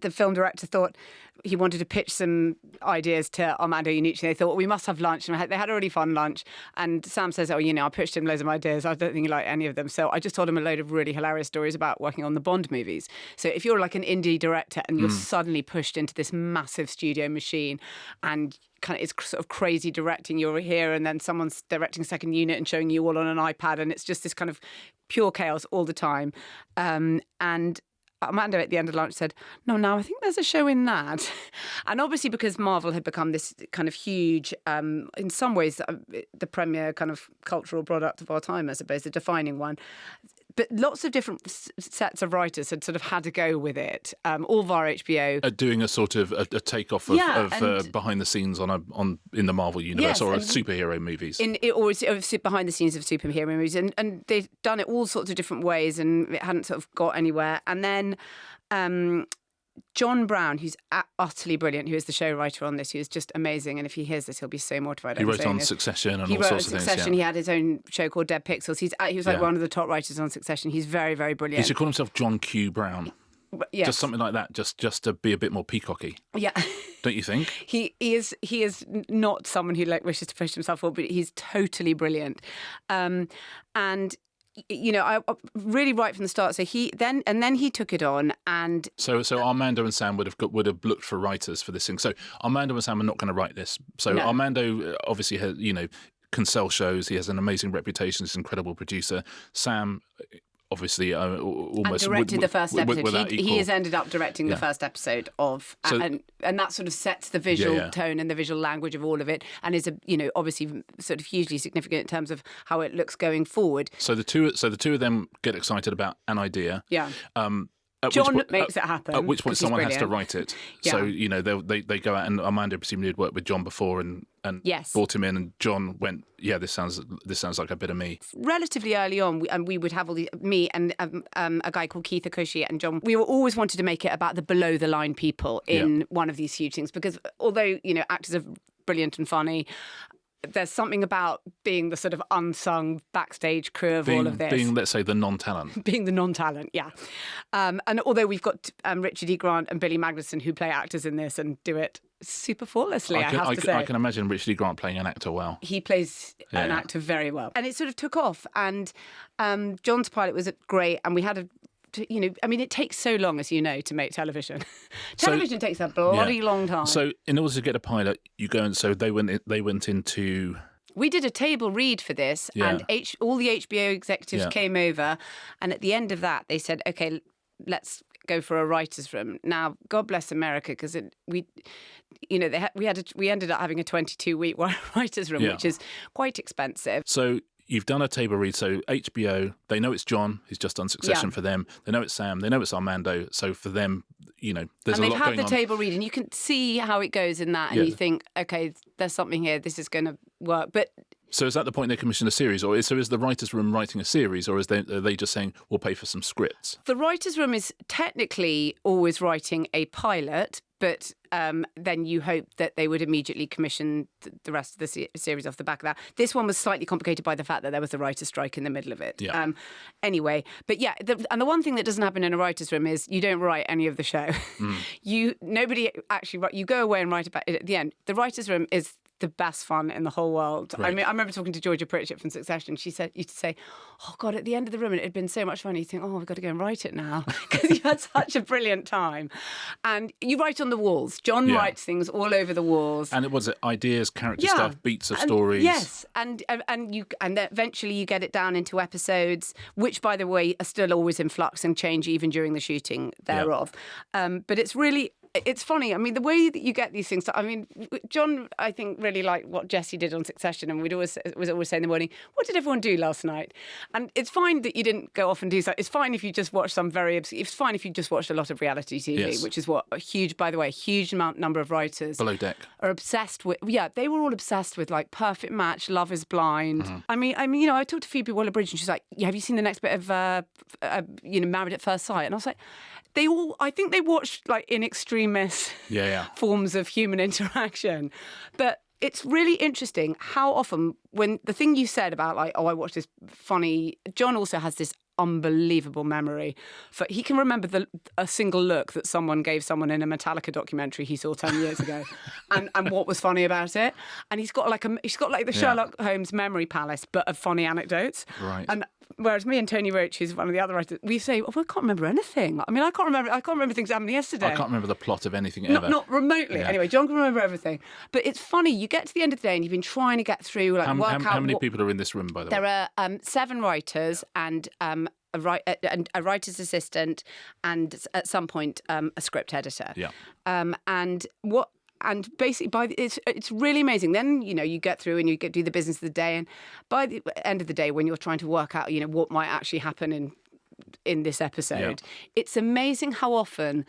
film director, thought he wanted to pitch some ideas to Armando Iannucci. They thought, we must have lunch. And they had a really fun lunch. And Sam says, I pitched him loads of ideas. I don't think he liked any of them. So I just told him a load of really hilarious stories about working on the Bond movies. So if you're like an indie director and you're suddenly pushed into this massive studio machine and it's sort of crazy directing, you're here and then someone's directing second unit and showing you all on an iPad, and it's just this kind of pure chaos all the time. And Amanda at the end of lunch said, no, now I think there's a show in that. And obviously because Marvel had become this kind of huge, in some ways, the premier kind of cultural product of our time, I suppose, the defining one. But lots of different sets of writers had sort of had to go with it, all via HBO. Doing a sort of a takeoff of behind the scenes in the Marvel universe, or superhero movies. Or behind the scenes of superhero movies. And they've done it all sorts of different ways, and it hadn't sort of got anywhere. And then John Brown, who's utterly brilliant, who is the show writer on this, who is just amazing. And if he hears this, he'll be so mortified. He wrote on Succession and all sorts of things. Succession. He had his own show called Dead Pixels. He was like one of the top writers on Succession. He's very, very brilliant. He should call himself John Q. Brown. Yes. Just something like that, just to be a bit more peacocky. Yeah. Don't you think? He is not someone who wishes to push himself forward, but he's totally brilliant. And I really right from the start. So he took it on, and so Armando and Sam would have looked for writers for this thing. So Armando and Sam are not going to write this. So no. Armando obviously has, can sell shows. He has an amazing reputation. He's an incredible producer. Sam obviously almost and directed the first episode. He has ended up directing the first episode of, and that sort of sets the visual tone and the visual language of all of it, and is obviously sort of hugely significant in terms of how it looks going forward. So the two of them get excited about an idea. Yeah. John makes it happen. At which point someone has to write it. Yeah. So, they go out, and Armando presumably had worked with John before and brought him in, and John went, this sounds like a bit of me. Relatively early on, we would have me and a guy called Keith Akushi and John. We were always wanted to make it about the below the line people in one of these huge things, because although, actors are brilliant and funny, there's something about being the sort of unsung backstage crew of all of this. Being, let's say, the non-talent. Being the non-talent, yeah. And although we've got Richard E. Grant and Billy Magnuson who play actors in this and do it super flawlessly, I have to say. I can imagine Richard E. Grant playing an actor well. He plays an actor very well. And it sort of took off. And John's pilot was great. And we had it takes so long, as you know, to make television. Television takes a bloody long time. So in order to get a pilot, you go and so they went into. We did a table read for this, and all the HBO executives came over, and at the end of that, they said, "Okay, let's go for a writers' room." Now, God bless America, because we ended up having a 22-week writers' room, which is quite expensive. So. You've done a table read, so HBO, they know it's John, who's just done Succession for them. They know it's Sam, they know it's Armando. So for them, there's a lot going on. And they've had the table read, and you can see how it goes in that, and you think, okay, there's something here, this is going to work. But so is that the point they commission a series, or is the writers' room writing a series, or are they just saying we'll pay for some scripts? The writers' room is technically always writing a pilot, but then you hope that they would immediately commission the rest of the series off the back of that. This one was slightly complicated by the fact that there was a writer's strike in the middle of it. Yeah. Anyway, but and the one thing that doesn't happen in a writer's room is you don't write any of the show. Nobody actually you go away and write about it at the end. The writer's room is the best fun in the whole world. Right. I mean, I remember talking to Georgia Pritchett from Succession. She used to say, "Oh God, at the end of the room, it had been so much fun." You think, "Oh, we've got to go and write it now," because you had such a brilliant time. And you write on the walls. John writes things all over the walls. And it was ideas, character stuff, beats of stories. Yes, and eventually you get it down into episodes, which, by the way, are still always in flux and change even during the shooting thereof. But it's really. It's funny. I mean, the way that you get these things. I mean, John, I think, really liked what Jesse did on Succession, and was always saying in the morning, "What did everyone do last night?" And it's fine that you didn't go off and do so. It's fine if you just watched some very. It's fine if you just watched a lot of reality TV, which is what a huge number of writers Below Deck are obsessed with. Yeah, they were all obsessed with like Perfect Match, Love Is Blind. Mm-hmm. I mean, I talked to Phoebe Waller-Bridge, and she's like, "Have you seen the next bit of Married at First Sight?" And I was like. I think they watched like in extremis forms of human interaction. But it's really interesting how often when the thing you said about like, I watched this funny, John also has this unbelievable memory. He can remember a single look that someone gave someone in a Metallica documentary he saw 10 years ago and what was funny about it. And he's got like the Sherlock Holmes memory palace, but of funny anecdotes. Right. And whereas me and Tony Roach, who's one of the other writers, we say, I can't remember anything. I mean, I can't remember things happening yesterday. I can't remember the plot of anything ever. Not remotely. Yeah. Anyway, John can remember everything. But it's funny, you get to the end of the day and you've been trying to get through, like, how many people are in this room, by the way? There are 7 writers and a writer's assistant, and at some point a script editor. Yeah. And basically, it's really amazing. Then, you get through and you do the business of the day. And by the end of the day, when you're trying to work out, what might actually happen in this episode, it's amazing how often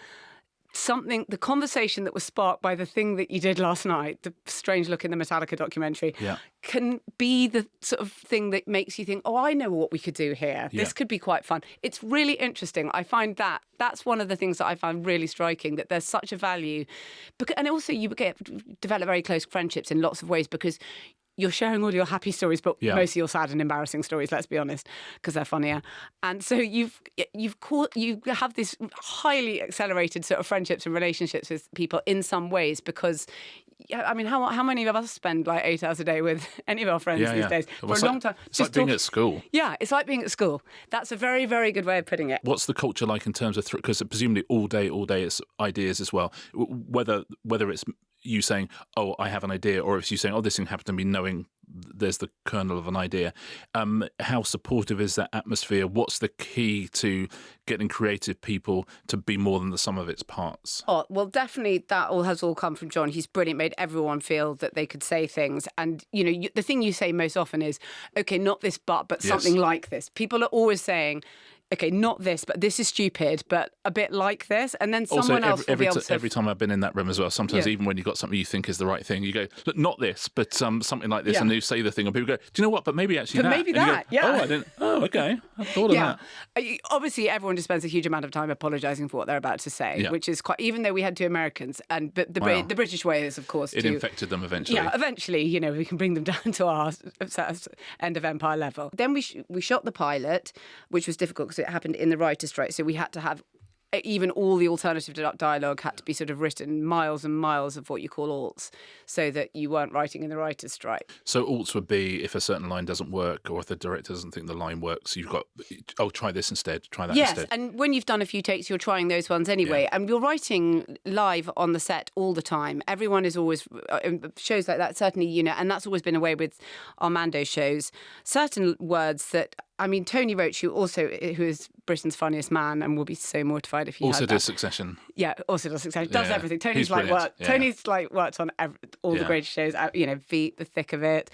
the conversation that was sparked by the thing that you did last night, the strange look in the Metallica documentary, can be the sort of thing that makes you think, oh, I know what we could do here. This could be quite fun. It's really interesting. I find that's one of the things that I find really striking, that there's such a value. And also you develop very close friendships in lots of ways, because you're sharing all your happy stories, but mostly your sad and embarrassing stories, let's be honest, because they're funnier. And so you have this highly accelerated sort of friendships and relationships with people in some ways, because I mean, how many of us spend like 8 hours a day with any of our friends these days? For a long time. It's like being at school. Yeah, it's like being at school. That's a very, very good way of putting it. What's the culture like in terms of, because presumably all day it's ideas as well, whether it's you saying, oh, I have an idea, or if you saying, oh, this thing happened to me, knowing there's the kernel of an idea. How supportive is that atmosphere? What's the key to getting creative people to be more than the sum of its parts? Oh, well, definitely that has all come from John. He's brilliant, made everyone feel that they could say things. And, the thing you say most often is, okay, not this, but something like this. People are always saying, okay, not this, but this is stupid, but a bit like this. And then someone else will be able to... Every time I've been in that room as well, sometimes even when you've got something you think is the right thing, you go, look, not this, but something like this, and you say the thing, and people go, do you know what, but maybe actually that. Maybe that, go, oh, I didn't... Oh, okay, I thought of that. Obviously, everyone just spends a huge amount of time apologising for what they're about to say, which is quite... Even though we had 2 Americans, but the British way is, of course... It infected them eventually. Yeah, eventually, we can bring them down to our end of empire level. Then we shot the pilot, which was difficult because it happened in the writer's strike, so we had to have even all the alternative dialogue had to be sort of written miles and miles of what you call alts, so that you weren't writing in the writer's strike. So alts would be if a certain line doesn't work, or if the director doesn't think the line works, you've got, oh, try this instead, try that instead. Yes, and when you've done a few takes, you're trying those ones anyway. And you're writing live on the set all the time. Everyone is always, shows like that, certainly, and that's always been a way with Armando shows. Certain words that, I mean, Tony Roach, who is Britain's funniest man and will be so mortified if he also had does Succession. Yeah, also does Succession. Does everything. Tony's worked. Yeah. Tony's worked on all the greatest shows. Veep, The Thick of It,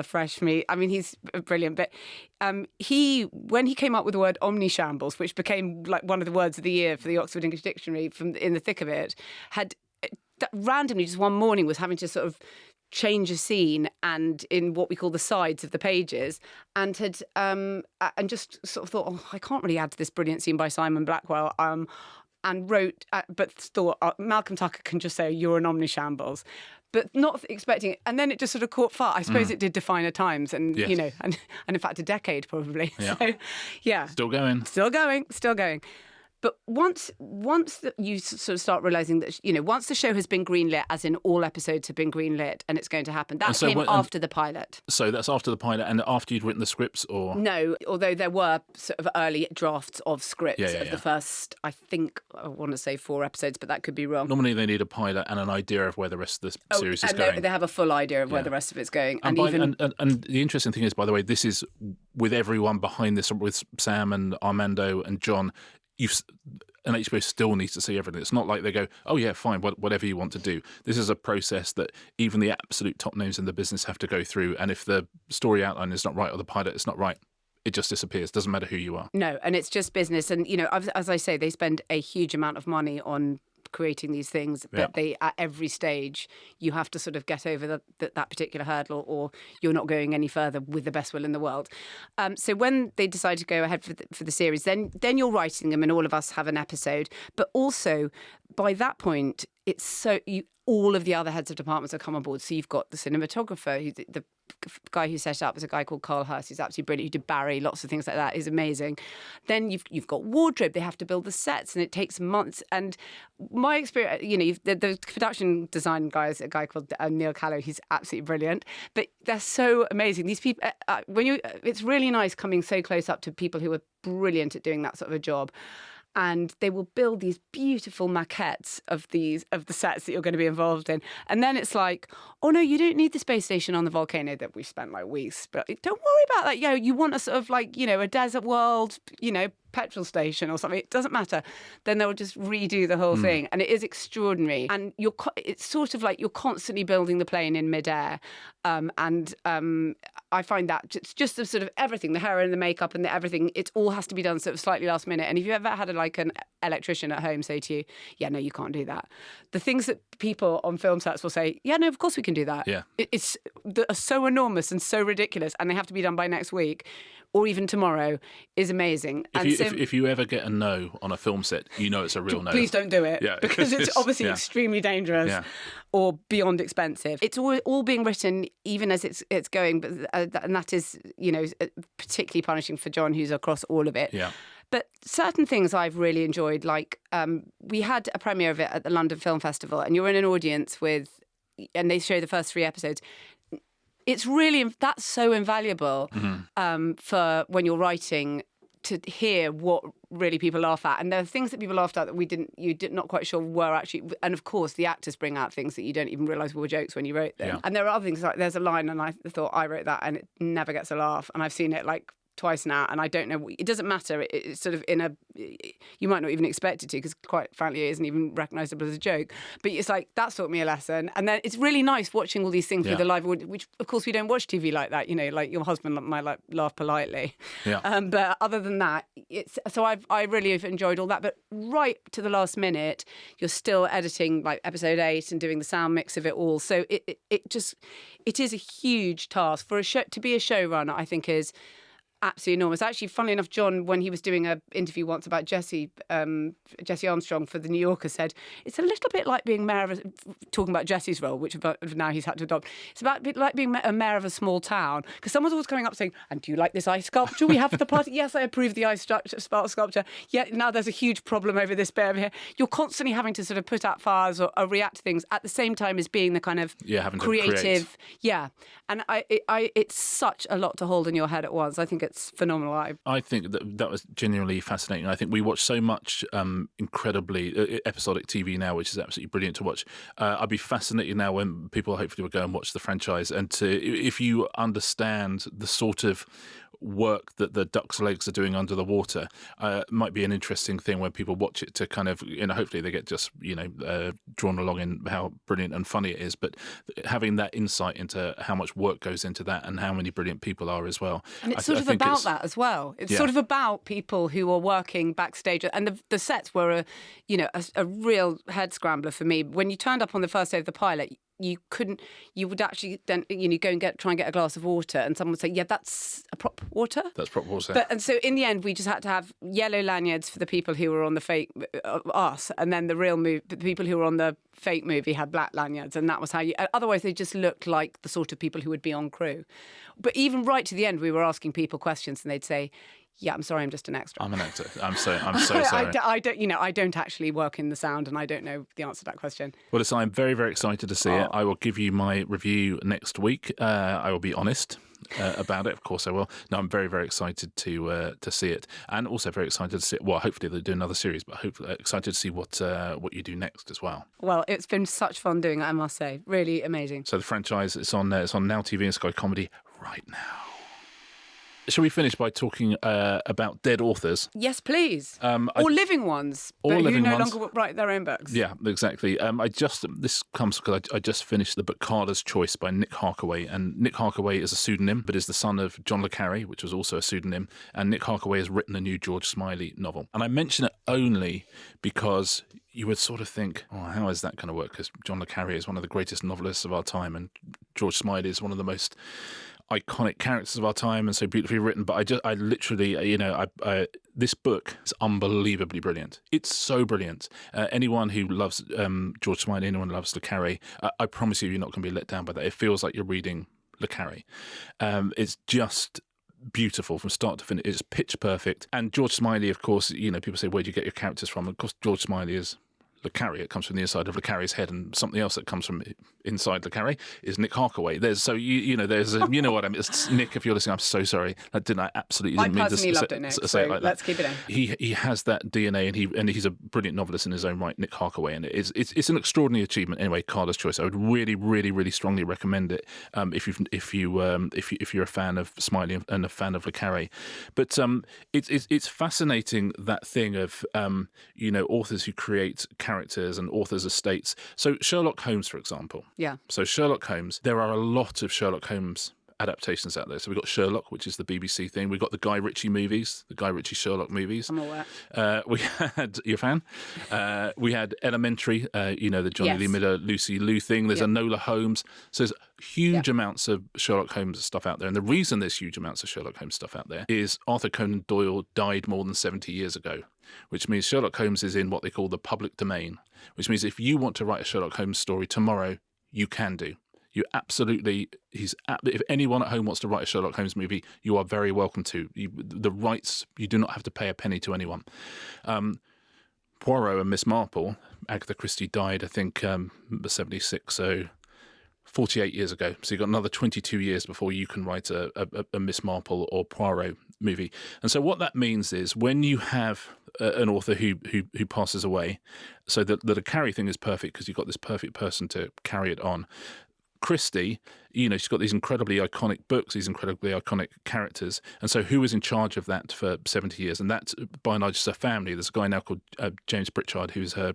Fresh Meat. I mean, he's brilliant. But when he came up with the word omnishambles, which became like one of the words of the year for the Oxford English Dictionary, in The Thick of It, randomly just one morning was having to sort of change a scene and in what we call the sides of the pages, and just sort of thought, oh, I can't really add to this brilliant scene by Simon Blackwell, and wrote, but thought Malcolm Tucker can just say you're an omnishambles, but not expecting it, and then it just sort of caught fire. I suppose it did define a times, and and in fact a decade probably. Yeah. So, yeah, still going. But once you sort of start realising that, once the show has been greenlit, as in all episodes have been greenlit and it's going to happen, that came after the pilot. So that's after the pilot and after you'd written the scripts, or? No, although there were sort of early drafts of scripts of the first, I think, I want to say 4 episodes, but that could be wrong. Normally they need a pilot and an idea of where the rest of the series is going. They have a full idea of where the rest of it's going. And the interesting thing is, by the way, this is with everyone behind this, with Sam and Armando and John, and HBO still needs to see everything. It's not like they go, oh yeah, fine, whatever you want to do. This is a process that even the absolute top names in the business have to go through. And if the story outline is not right or the pilot is not right, it just disappears. Doesn't matter who you are. No, and it's just business. And, as I say, they spend a huge amount of money on creating these things, but they, at every stage, you have to sort of get over that particular hurdle, or you're not going any further with the best will in the world. So when they decide to go ahead for the series, then you're writing them, and all of us have an episode. But also, by that point, it's all of the other heads of departments have come on board. So you've got the cinematographer, the guy who set it up is a guy called Karla, who's absolutely brilliant, who did Barry, lots of things like that. He's amazing. Then you've got wardrobe. They have to build the sets, and it takes months. And my experience, the production design guy is a guy called Neil Callow. He's absolutely brilliant. But they're so amazing. These people, it's really nice coming so close up to people who are brilliant at doing that sort of a job. and they will build these beautiful maquettes of the sets that you're going to be involved in. And then it's like, oh no, you don't need the space station on the volcano that we spent like weeks. But don't worry about that. You want a sort of like, a desert world, petrol station or something. It doesn't matter. Then they'll just redo the whole thing. And it is extraordinary. And it's sort of like you're constantly building the plane in midair. I find that it's just the sort of everything, the hair and the makeup and the everything, it all has to be done sort of slightly last minute. And if you ever had an electrician at home say to you, yeah, no, you can't do that. The things that people on film sets will say, yeah, no, of course we can do that. Yeah. It's so enormous and so ridiculous, and they have to be done by next week or even tomorrow, is amazing. If you ever get a no on a film set, it's a real no. Please don't do it, because it's obviously yeah. extremely dangerous or beyond expensive. It's all being written even as it's going, but and that is, particularly punishing for John, who's across all of it. Yeah. But certain things I've really enjoyed, like we had a premiere of it at the London Film Festival, and you're in an audience and they show the first 3 episodes. That's so invaluable for when you're writing, to hear what really people laugh at. And there are things that people laughed at that you did not quite sure were actually, and of course the actors bring out things that you don't even realise were jokes when you wrote them. Yeah. And there are other things, like there's a line and I thought I wrote that and it never gets a laugh, and I've seen it like twice now, and I don't know. It doesn't matter. It's sort of you might not even expect it to, because quite frankly, it isn't even recognisable as a joke. But it's like that taught me a lesson, and then it's really nice watching all these things with the live audience, which of course we don't watch TV like that. Like your husband might laugh politely. Yeah. But other than that, I really have enjoyed all that. But right to the last minute, you're still editing like episode 8 and doing the sound mix of it all. So it is a huge task for a show to be a showrunner. I think is absolutely enormous. Actually, funnily enough, John, when he was doing an interview once about Jesse Armstrong for The New Yorker, said it's a little bit like being mayor of talking about Jesse's role, which now he's had to adopt. It's about a bit like being a mayor of a small town, because someone's always coming up saying, and do you like this ice sculpture we have for the party? Yes, I approve the ice sculpture. Yeah, now there's a huge problem over this bit over here. You're constantly having to sort of put out fires or react to things at the same time as being the kind of creative. Yeah. And it's such a lot to hold in your head at once. I think it's phenomenal. I think that was genuinely fascinating. I think we watch so much incredibly episodic TV now, which is absolutely brilliant to watch. I'd be fascinated now when people hopefully will go and watch the franchise, and if you understand the sort of work that the duck's legs are doing under the water, might be an interesting thing when people watch it to kind of, hopefully they get just, drawn along in how brilliant and funny it is, but having that insight into how much work goes into that and how many brilliant people are as well. And it's sort of about that as well. It's sort of about people who are working backstage, and the sets were a real head scrambler for me. When you turned up on the first day of the pilot, you would actually then go and try and get a glass of water, and someone would say, yeah, that's a prop water. That's prop water. And so in the end, we just had to have yellow lanyards for the people who were on the fake us, and then the people who were on the fake movie had black lanyards, and that was how otherwise they just looked like the sort of people who would be on crew. But even right to the end, we were asking people questions, and they'd say, yeah, I'm sorry, I'm just an extra. I'm an actor. I'm so sorry. I don't actually work in the sound, and I don't know the answer to that question. Well, listen, I'm very, very excited to see it. I will give you my review next week. I will be honest about it. Of course I will. No, I'm very, very excited to see it, and also very excited to see it. Well, hopefully they'll do another series, but hopefully excited to see what you do next as well. Well, it's been such fun doing it, I must say. Really amazing. So the franchise, it's on Now TV and Sky Comedy right now. Shall we finish by talking about dead authors? Yes, please. Or living ones, but who no longer write their own books. Yeah, exactly. This comes because I just finished the book Karla's Choice by Nick Harkaway, and Nick Harkaway is a pseudonym, but is the son of John le Carré, which was also a pseudonym, and Nick Harkaway has written a new George Smiley novel. And I mention it only because you would sort of think, oh, how is that going to work? Because John le Carré is one of the greatest novelists of our time, and George Smiley is one of the most iconic characters of our time and so beautifully written. But I literally, this book is unbelievably brilliant. It's so brilliant. Anyone who loves George Smiley, anyone who loves le Carré, I promise you're not going to be let down by that. It feels like you're reading le Carré. It's just beautiful from start to finish. It's pitch perfect. And George Smiley, of course, people say, where do you get your characters from? Of course, George Smiley is le Carré. It comes from the inside of le Carré's head, and something else that comes from inside le Carré is Nick Harkaway. There's you know what I mean. It's, Nick, if you're listening, I'm so sorry. I absolutely didn't mean to say it like that. Let's keep it in. He has that DNA, and he's a brilliant novelist in his own right, Nick Harkaway, and it's an extraordinary achievement. Anyway, Karla's Choice. I would really, really, really strongly recommend it if you're a fan of Smiley and a fan of le Carré. But it's fascinating, that thing of authors who create characters and authors' estates. So Sherlock Holmes, for example. Yeah. So Sherlock Holmes, there are a lot of Sherlock Holmes adaptations out there. So we've got Sherlock, which is the BBC thing. We've got the Guy Ritchie movies, the Guy Ritchie Sherlock movies. I'm aware. You're a fan? We had Elementary, the Johnny Lee Miller, Lucy Liu thing. There's Enola Holmes. So there's huge amounts of Sherlock Holmes stuff out there. And the reason there's huge amounts of Sherlock Holmes stuff out there is Arthur Conan Doyle died more than 70 years ago, which means Sherlock Holmes is in what they call the public domain, which means if you want to write a Sherlock Holmes story tomorrow, you can do. You absolutely, if anyone at home wants to write a Sherlock Holmes movie, you are very welcome to. The rights, you do not have to pay a penny to anyone. Poirot and Miss Marple, Agatha Christie died, I think, 76, so 48 years ago. So you've got another 22 years before you can write a Miss Marple or Poirot movie. And so what that means is when you have an author who passes away, so the Carré thing is perfect because you've got this perfect person to carry it on. Christie, she's got these incredibly iconic books, these incredibly iconic characters. And so who was in charge of that for 70 years? And that's, by and large, her family. There's a guy now called James Pritchard, who's her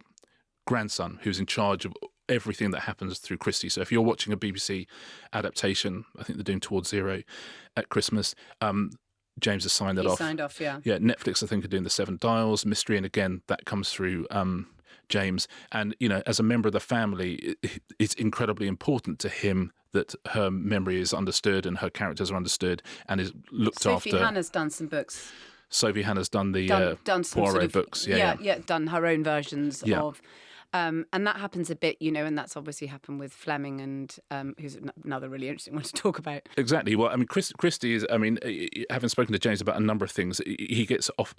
grandson, who's in charge of everything that happens through Christie. So if you're watching a BBC adaptation, I think they're doing Towards Zero at Christmas, James has signed that off. Signed off, yeah. Yeah, Netflix, I think, are doing the Seven Dials mystery. And again, that comes through James. And, as a member of the family, it's incredibly important to him that her memory is understood and her characters are understood and is looked after. Sophie Hannah's done some books. Sophie Hannah's done the done some Poirot sort of, books. Done her own versions of. And that happens a bit, and that's obviously happened with Fleming and who's another really interesting one to talk about. Exactly. Well, I mean, Christie is, having spoken to James about a number of things, he gets off,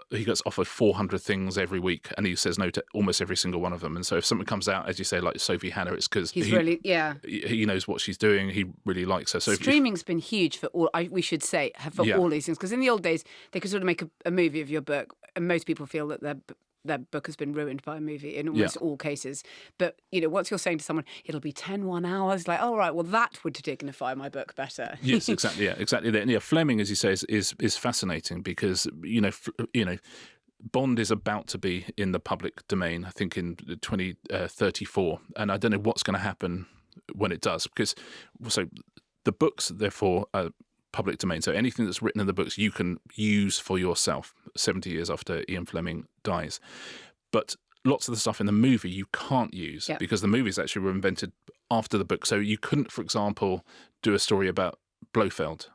he gets offered 400 things every week and he says no to almost every single one of them. And so if something comes out, as you say, like Sophie Hannah, it's because he knows what she's doing. He really likes her. So streaming's been huge for all, we should say, for all these things. Because in the old days, they could sort of make a movie of your book. And most people feel that their book has been ruined by a movie in almost all cases. But, once you're saying to someone, it'll be 1 hours, like, oh, right, well, that would dignify my book better. Yes, exactly. Yeah, exactly. Yeah, Fleming, as you say, is fascinating because, Bond is about to be in the public domain, I think in 2034. And I don't know what's going to happen when it does. Because, so the books, therefore, are public domain. So anything that's written in the books you can use for yourself 70 years after Ian Fleming dies. But lots of the stuff in the movie you can't use because the movies actually were invented after the book. So you couldn't, for example, do a story about Blofeld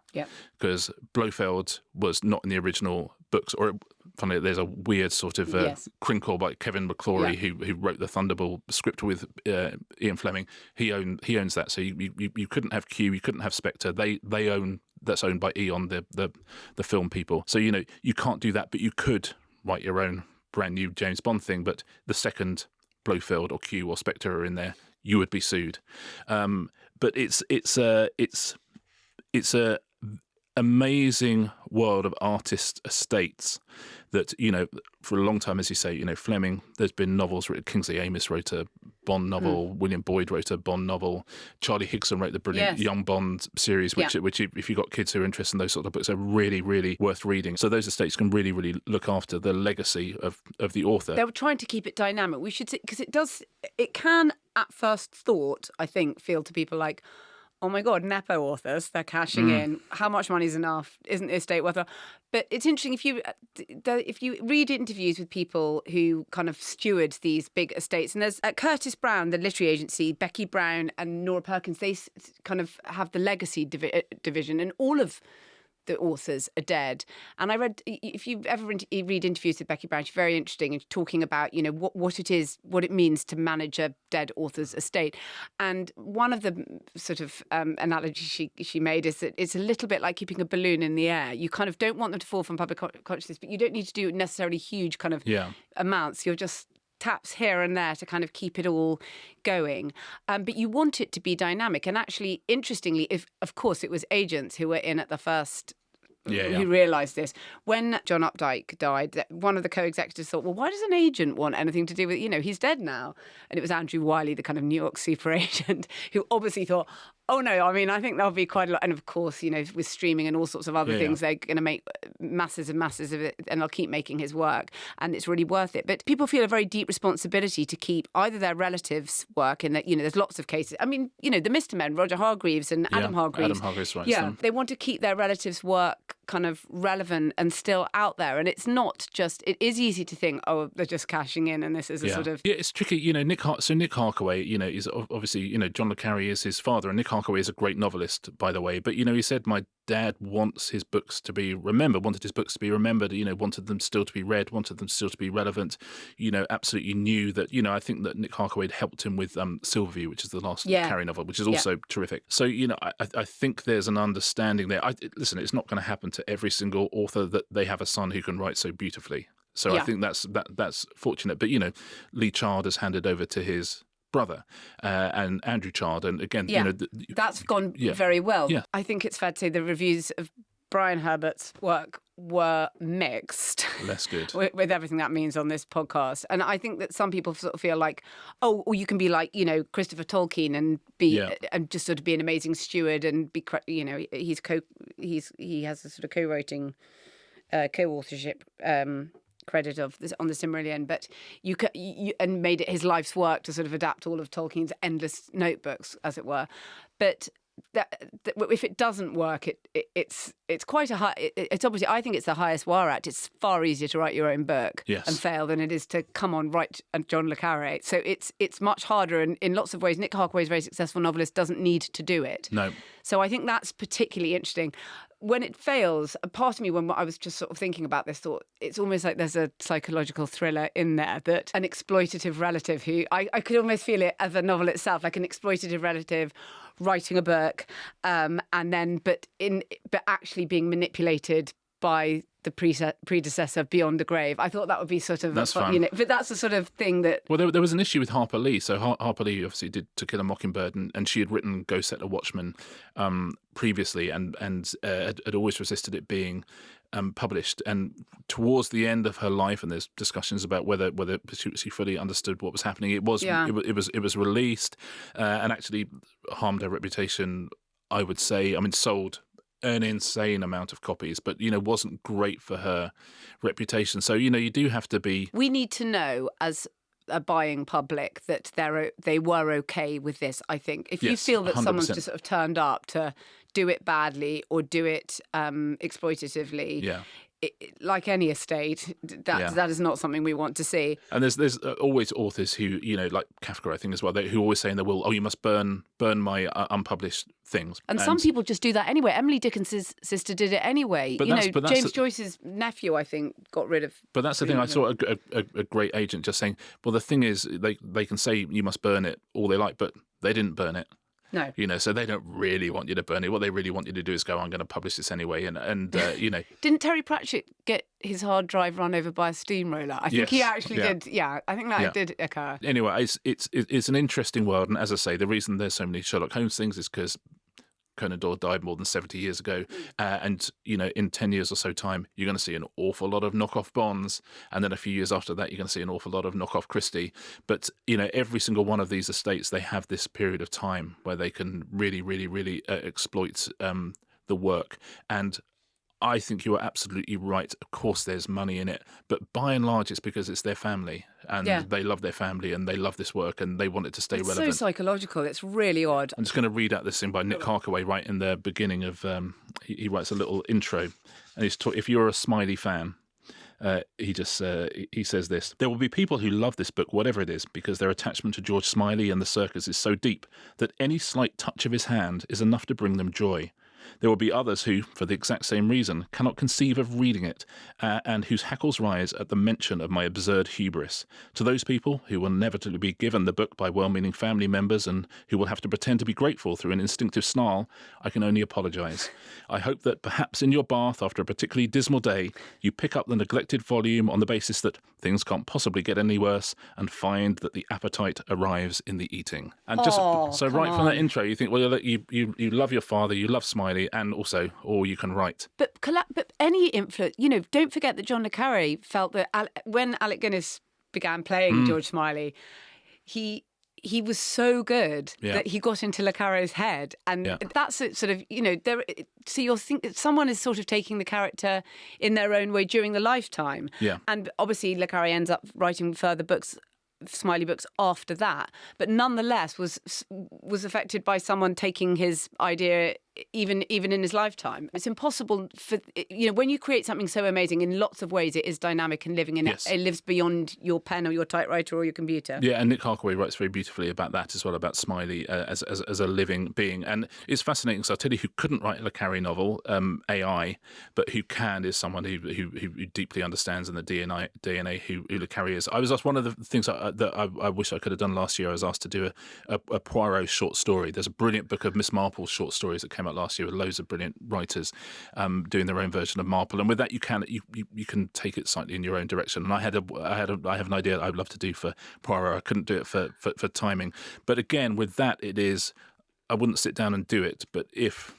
because Blofeld was not in the original books. Or funny, there's a weird sort of crinkle by Kevin McClory who wrote the Thunderball script with Ian Fleming. He owns that. So you couldn't have Q, you couldn't have Spectre. They own. That's owned by Eon, the film people. So, you can't do that, but you could write your own brand new James Bond thing. But the second Blofeld or Q or Spectre are in there, you would be sued. But it's a amazing world of artist estates that, for a long time, as you say, Fleming, there's been novels written. Kingsley Amis wrote a Bond novel. William Boyd wrote a Bond novel. Charlie Higson wrote the brilliant Young Bond series, which if you've got kids who are interested in those sort of books, are really, really worth reading. So those estates can really, really look after the legacy of the author. They were trying to keep it dynamic. We should say, because it can, at first thought, I think, feel to people like, oh my God, Nepo authors, they're cashing in. How much money is enough? Isn't the estate worth it? But it's interesting, if you read interviews with people who kind of steward these big estates, and there's Curtis Brown, the literary agency, Becky Brown and Nora Perkins, they kind of have the legacy division, and all of the authors are dead. And I read, if you ever read interviews with Becky Brown, she's very interesting in talking about, what it means to manage a dead author's estate. And one of the sort of analogies she made is that it's a little bit like keeping a balloon in the air. You kind of don't want them to fall from public consciousness, but you don't need to do necessarily huge kind of amounts. You're just taps here and there to kind of keep it all going. But you want it to be dynamic. And actually, interestingly, of course, it was agents who were in at the first who realised this. When John Updike died, one of the co-executives thought, well, why does an agent want anything to do with, he's dead now? And it was Andrew Wiley, the kind of New York super agent, who obviously thought, oh, no, I think there'll be quite a lot. And of course, with streaming and all sorts of other things, they're going to make masses and masses of it, and they'll keep making his work. And it's really worth it. But people feel a very deep responsibility to keep either their relatives' work, in that, there's lots of cases. I mean, the Mr. Men, Roger Hargreaves and Adam Hargreaves. Adam Hargreaves writes them. They want to keep their relatives' work kind of relevant and still out there. And it's not just, it is easy to think, oh, they're just cashing in and this is a sort of... Yeah, it's tricky. Nick Harkaway, is obviously, John le Carré is his father, and Nick Harkaway is a great novelist, by the way. But, he said, my dad wants his books to be remembered, wanted them still to be read, wanted them still to be relevant, absolutely knew that, I think that Nick Harkaway had helped him with Silverview, which is the last Carré novel, which is also terrific. So, I think there's an understanding there. Listen, it's not going to happen to every single author that they have a son who can write so beautifully. So I think that's fortunate. But, Lee Child has handed over to his brother and Andrew Child, and again, that's gone very well. Yeah. I think it's fair to say the reviews of Brian Herbert's work were mixed. Less good. with everything that means on this podcast. And I think that some people sort of feel like, oh, or you can be like, Christopher Tolkien and be and just sort of be an amazing steward and be, he has a sort of co-writing, co-authorship credit of this on the Silmarillion, but you and made it his life's work to sort of adapt all of Tolkien's endless notebooks, as it were. But that if it doesn't work, it's quite a high. It's obviously, I think it's the highest War Act. It's far easier to write your own book and fail than it is to come on write John le Carré. So it's much harder, and in lots of ways, Nick Harkaway is a very successful novelist, doesn't need to do it. No. So I think that's particularly interesting. When it fails, a part of me, when I was just sort of thinking about this, thought it's almost like there's a psychological thriller in there, that an exploitative relative who I could almost feel it as a novel itself, like an exploitative relative writing a book, and then but actually being manipulated by the predecessor beyond the grave. I thought that would be sort of that's fun. But that's the sort of thing that... Well, there was an issue with Harper Lee. So Harper Lee obviously did To Kill a Mockingbird, and she had written Go Set a Watchman previously, and had always resisted it being published. And towards the end of her life, and there's discussions about whether she fully understood what was happening. It was released, and actually harmed her reputation, I would say. I mean, sold an insane amount of copies, but wasn't great for her reputation. So you do have to be... We need to know, as a buying public, that they were okay with this. I think if you feel that 100%. Someone's just sort of turned up to do it badly or do it exploitatively, like any estate, that is not something we want to see. And there's always authors who, like Kafka, I think as well, who always say in their will, oh, you must burn my unpublished things. And some people just do that anyway. Emily Dickinson's sister did it anyway. But James Joyce's nephew, I think, got rid of... But that's the thing. I saw a great agent just saying, well, the thing is, they can say you must burn it all they like, but they didn't burn it. No. So they don't really want you to burn it. What they really want you to do is go, I'm going to publish this anyway. And Didn't Terry Pratchett get his hard drive run over by a steamroller? I think he actually did. Yeah, I think that did occur. Anyway, it's an interesting world. And as I say, the reason there's so many Sherlock Holmes things is because Conan Doyle died more than 70 years ago. And in 10 years or so time, you're going to see an awful lot of knockoff Bonds. And then a few years after that, you're going to see an awful lot of knockoff Christie. But, every single one of these estates, they have this period of time where they can really, really, really exploit the work. And I think you are absolutely right. Of course, there's money in it. But by and large, it's because it's their family. And they love their family and they love this work and they want it to stay relevant. It's so psychological. It's really odd. I'm just going to read out this thing by Nick Harkaway right in the beginning of... he writes a little intro. And if you're a Smiley fan... he says this: there will be people who love this book, whatever it is, because their attachment to George Smiley and the circus is so deep that any slight touch of his hand is enough to bring them joy. There will be others who, for the exact same reason, cannot conceive of reading it, and whose hackles rise at the mention of my absurd hubris. To those people who will inevitably be given the book by well-meaning family members and who will have to pretend to be grateful through an instinctive snarl, I can only apologise. I hope that perhaps in your bath after a particularly dismal day, you pick up the neglected volume on the basis that things can't possibly get any worse and find that the appetite arrives in the eating. And just so right from that intro, you think, well, you love your father, you love Smiley, and also, or you can write. But any influence, don't forget that John le Carré felt that when Alec Guinness began playing George Smiley, he was so good that he got into le Carré's head, and that's it, sort of, so you'll think that someone is sort of taking the character in their own way during the lifetime. Yeah. And obviously le Carré ends up writing further books, Smiley books, after that, but nonetheless was affected by someone taking his idea even in his lifetime. It's impossible for, when you create something so amazing, in lots of ways it is dynamic and living, and it lives beyond your pen or your typewriter or your computer. Yeah, and Nick Harkaway writes very beautifully about that as well, about Smiley as a living being. And it's fascinating, so I'll tell you who couldn't write a le Carré novel, AI, but who can is someone who deeply understands in the DNA who le Carré is. I was asked, one of the things that I wish I could have done last year, I was asked to do a Poirot short story. There's a brilliant book of Miss Marple's short stories that came out last year with loads of brilliant writers doing their own version of Marple, and with that you can take it slightly in your own direction. And I have an idea that I'd love to do for Poirot. I couldn't do it for timing, but again with that I wouldn't sit down and do it. But if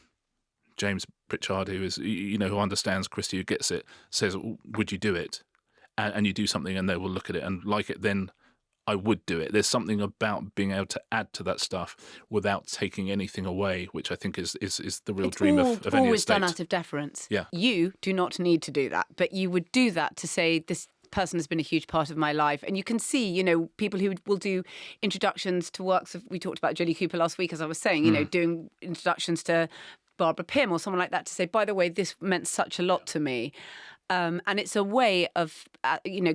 James Pritchard, who is who understands Christie, who gets it, says, would you do it, and you do something and they will look at it and like it, then I would do it. There's something about being able to add to that stuff without taking anything away, which I think is the real dream of any estate. It's always done out of deference. Yeah. You do not need to do that, but you would do that to say, this person has been a huge part of my life. And you can see, people who will do introductions to works of, we talked about Julie Cooper last week, as I was saying, doing introductions to Barbara Pym or someone like that, to say, by the way, this meant such a lot to me. And it's a way of,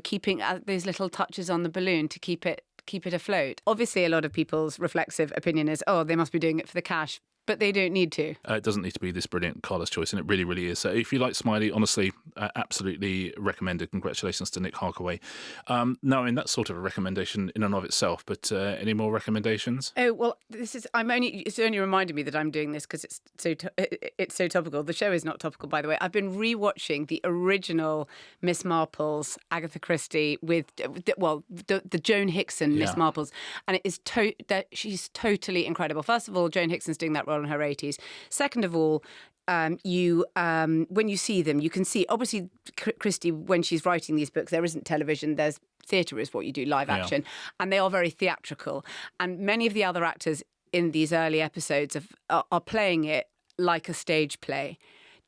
keeping those little touches on the balloon to keep it afloat. Obviously, a lot of people's reflexive opinion is, they must be doing it for the cash. But they don't need to. It doesn't need to be this brilliant Karla's choice, and it really, really is. So if you like Smiley, honestly, absolutely recommended. Congratulations to Nick Harkaway. No, and that's sort of a recommendation in and of itself, but any more recommendations? Oh, well, it's only reminded me that I'm doing this because it's so topical. The show is not topical, by the way. I've been rewatching the original Miss Marple's Agatha Christie with, the Joan Hickson Miss Marple's, and it is she's totally incredible. First of all, Joan Hickson's doing that role in her 80s. Second of all, when you see them, you can see, obviously, Christie, when she's writing these books, there isn't television, there's theatre is what you do, live action, and they are very theatrical. And many of the other actors in these early episodes are playing it like a stage play.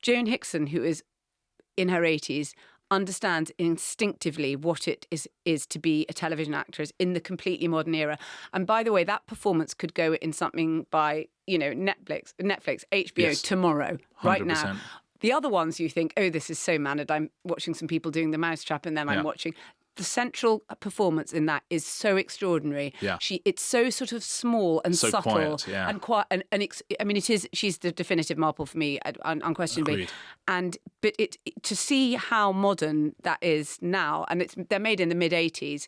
Joan Hickson, who is in her 80s, understands instinctively what it is to be a television actress in the completely modern era. And by the way, that performance could go in something by, Netflix, HBO tomorrow, 100%. Right now. The other ones you think, this is so mannered. I'm watching some people doing the mousetrap, and then I'm watching. The central performance in that is so extraordinary. Yeah. It's so sort of small and so subtle and quiet. She's the definitive Marple for me, unquestionably. Agreed. But to see how modern that is now, and they're made in the mid-80s,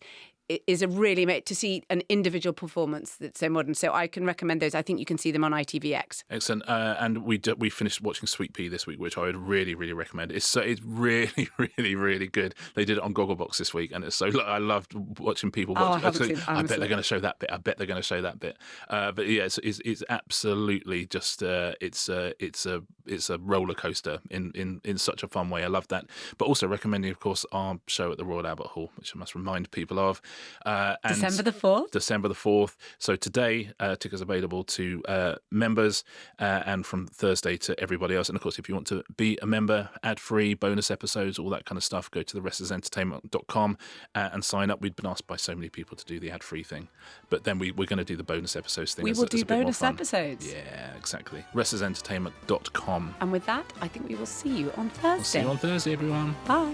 is a really to see an individual performance that's so modern. So I can recommend those. I think you can see them on ITVX. Excellent. And we finished watching Sweetpea this week, which I would really, really recommend. It's really, really, really good. They did it on Gogglebox this week, and it's so I loved watching people watch. I bet they're going to show that bit. I bet they're going to show that bit. But yeah, it's absolutely just it's a roller coaster in such a fun way. I love that. But also recommending, of course, our show at the Royal Albert Hall, which I must remind people of. And December the 4th? December the 4th. So today, tickets available to members and from Thursday to everybody else. And of course, if you want to be a member, ad-free, bonus episodes, all that kind of stuff, go to therestlessentertainment.com and sign up. We'd been asked by so many people to do the ad-free thing. But then we're going to do the bonus episodes thing. We will do bonus episodes. Yeah, exactly. restlessentertainment.com. And with that, I think we will see you on Thursday. We'll see you on Thursday, everyone. Bye.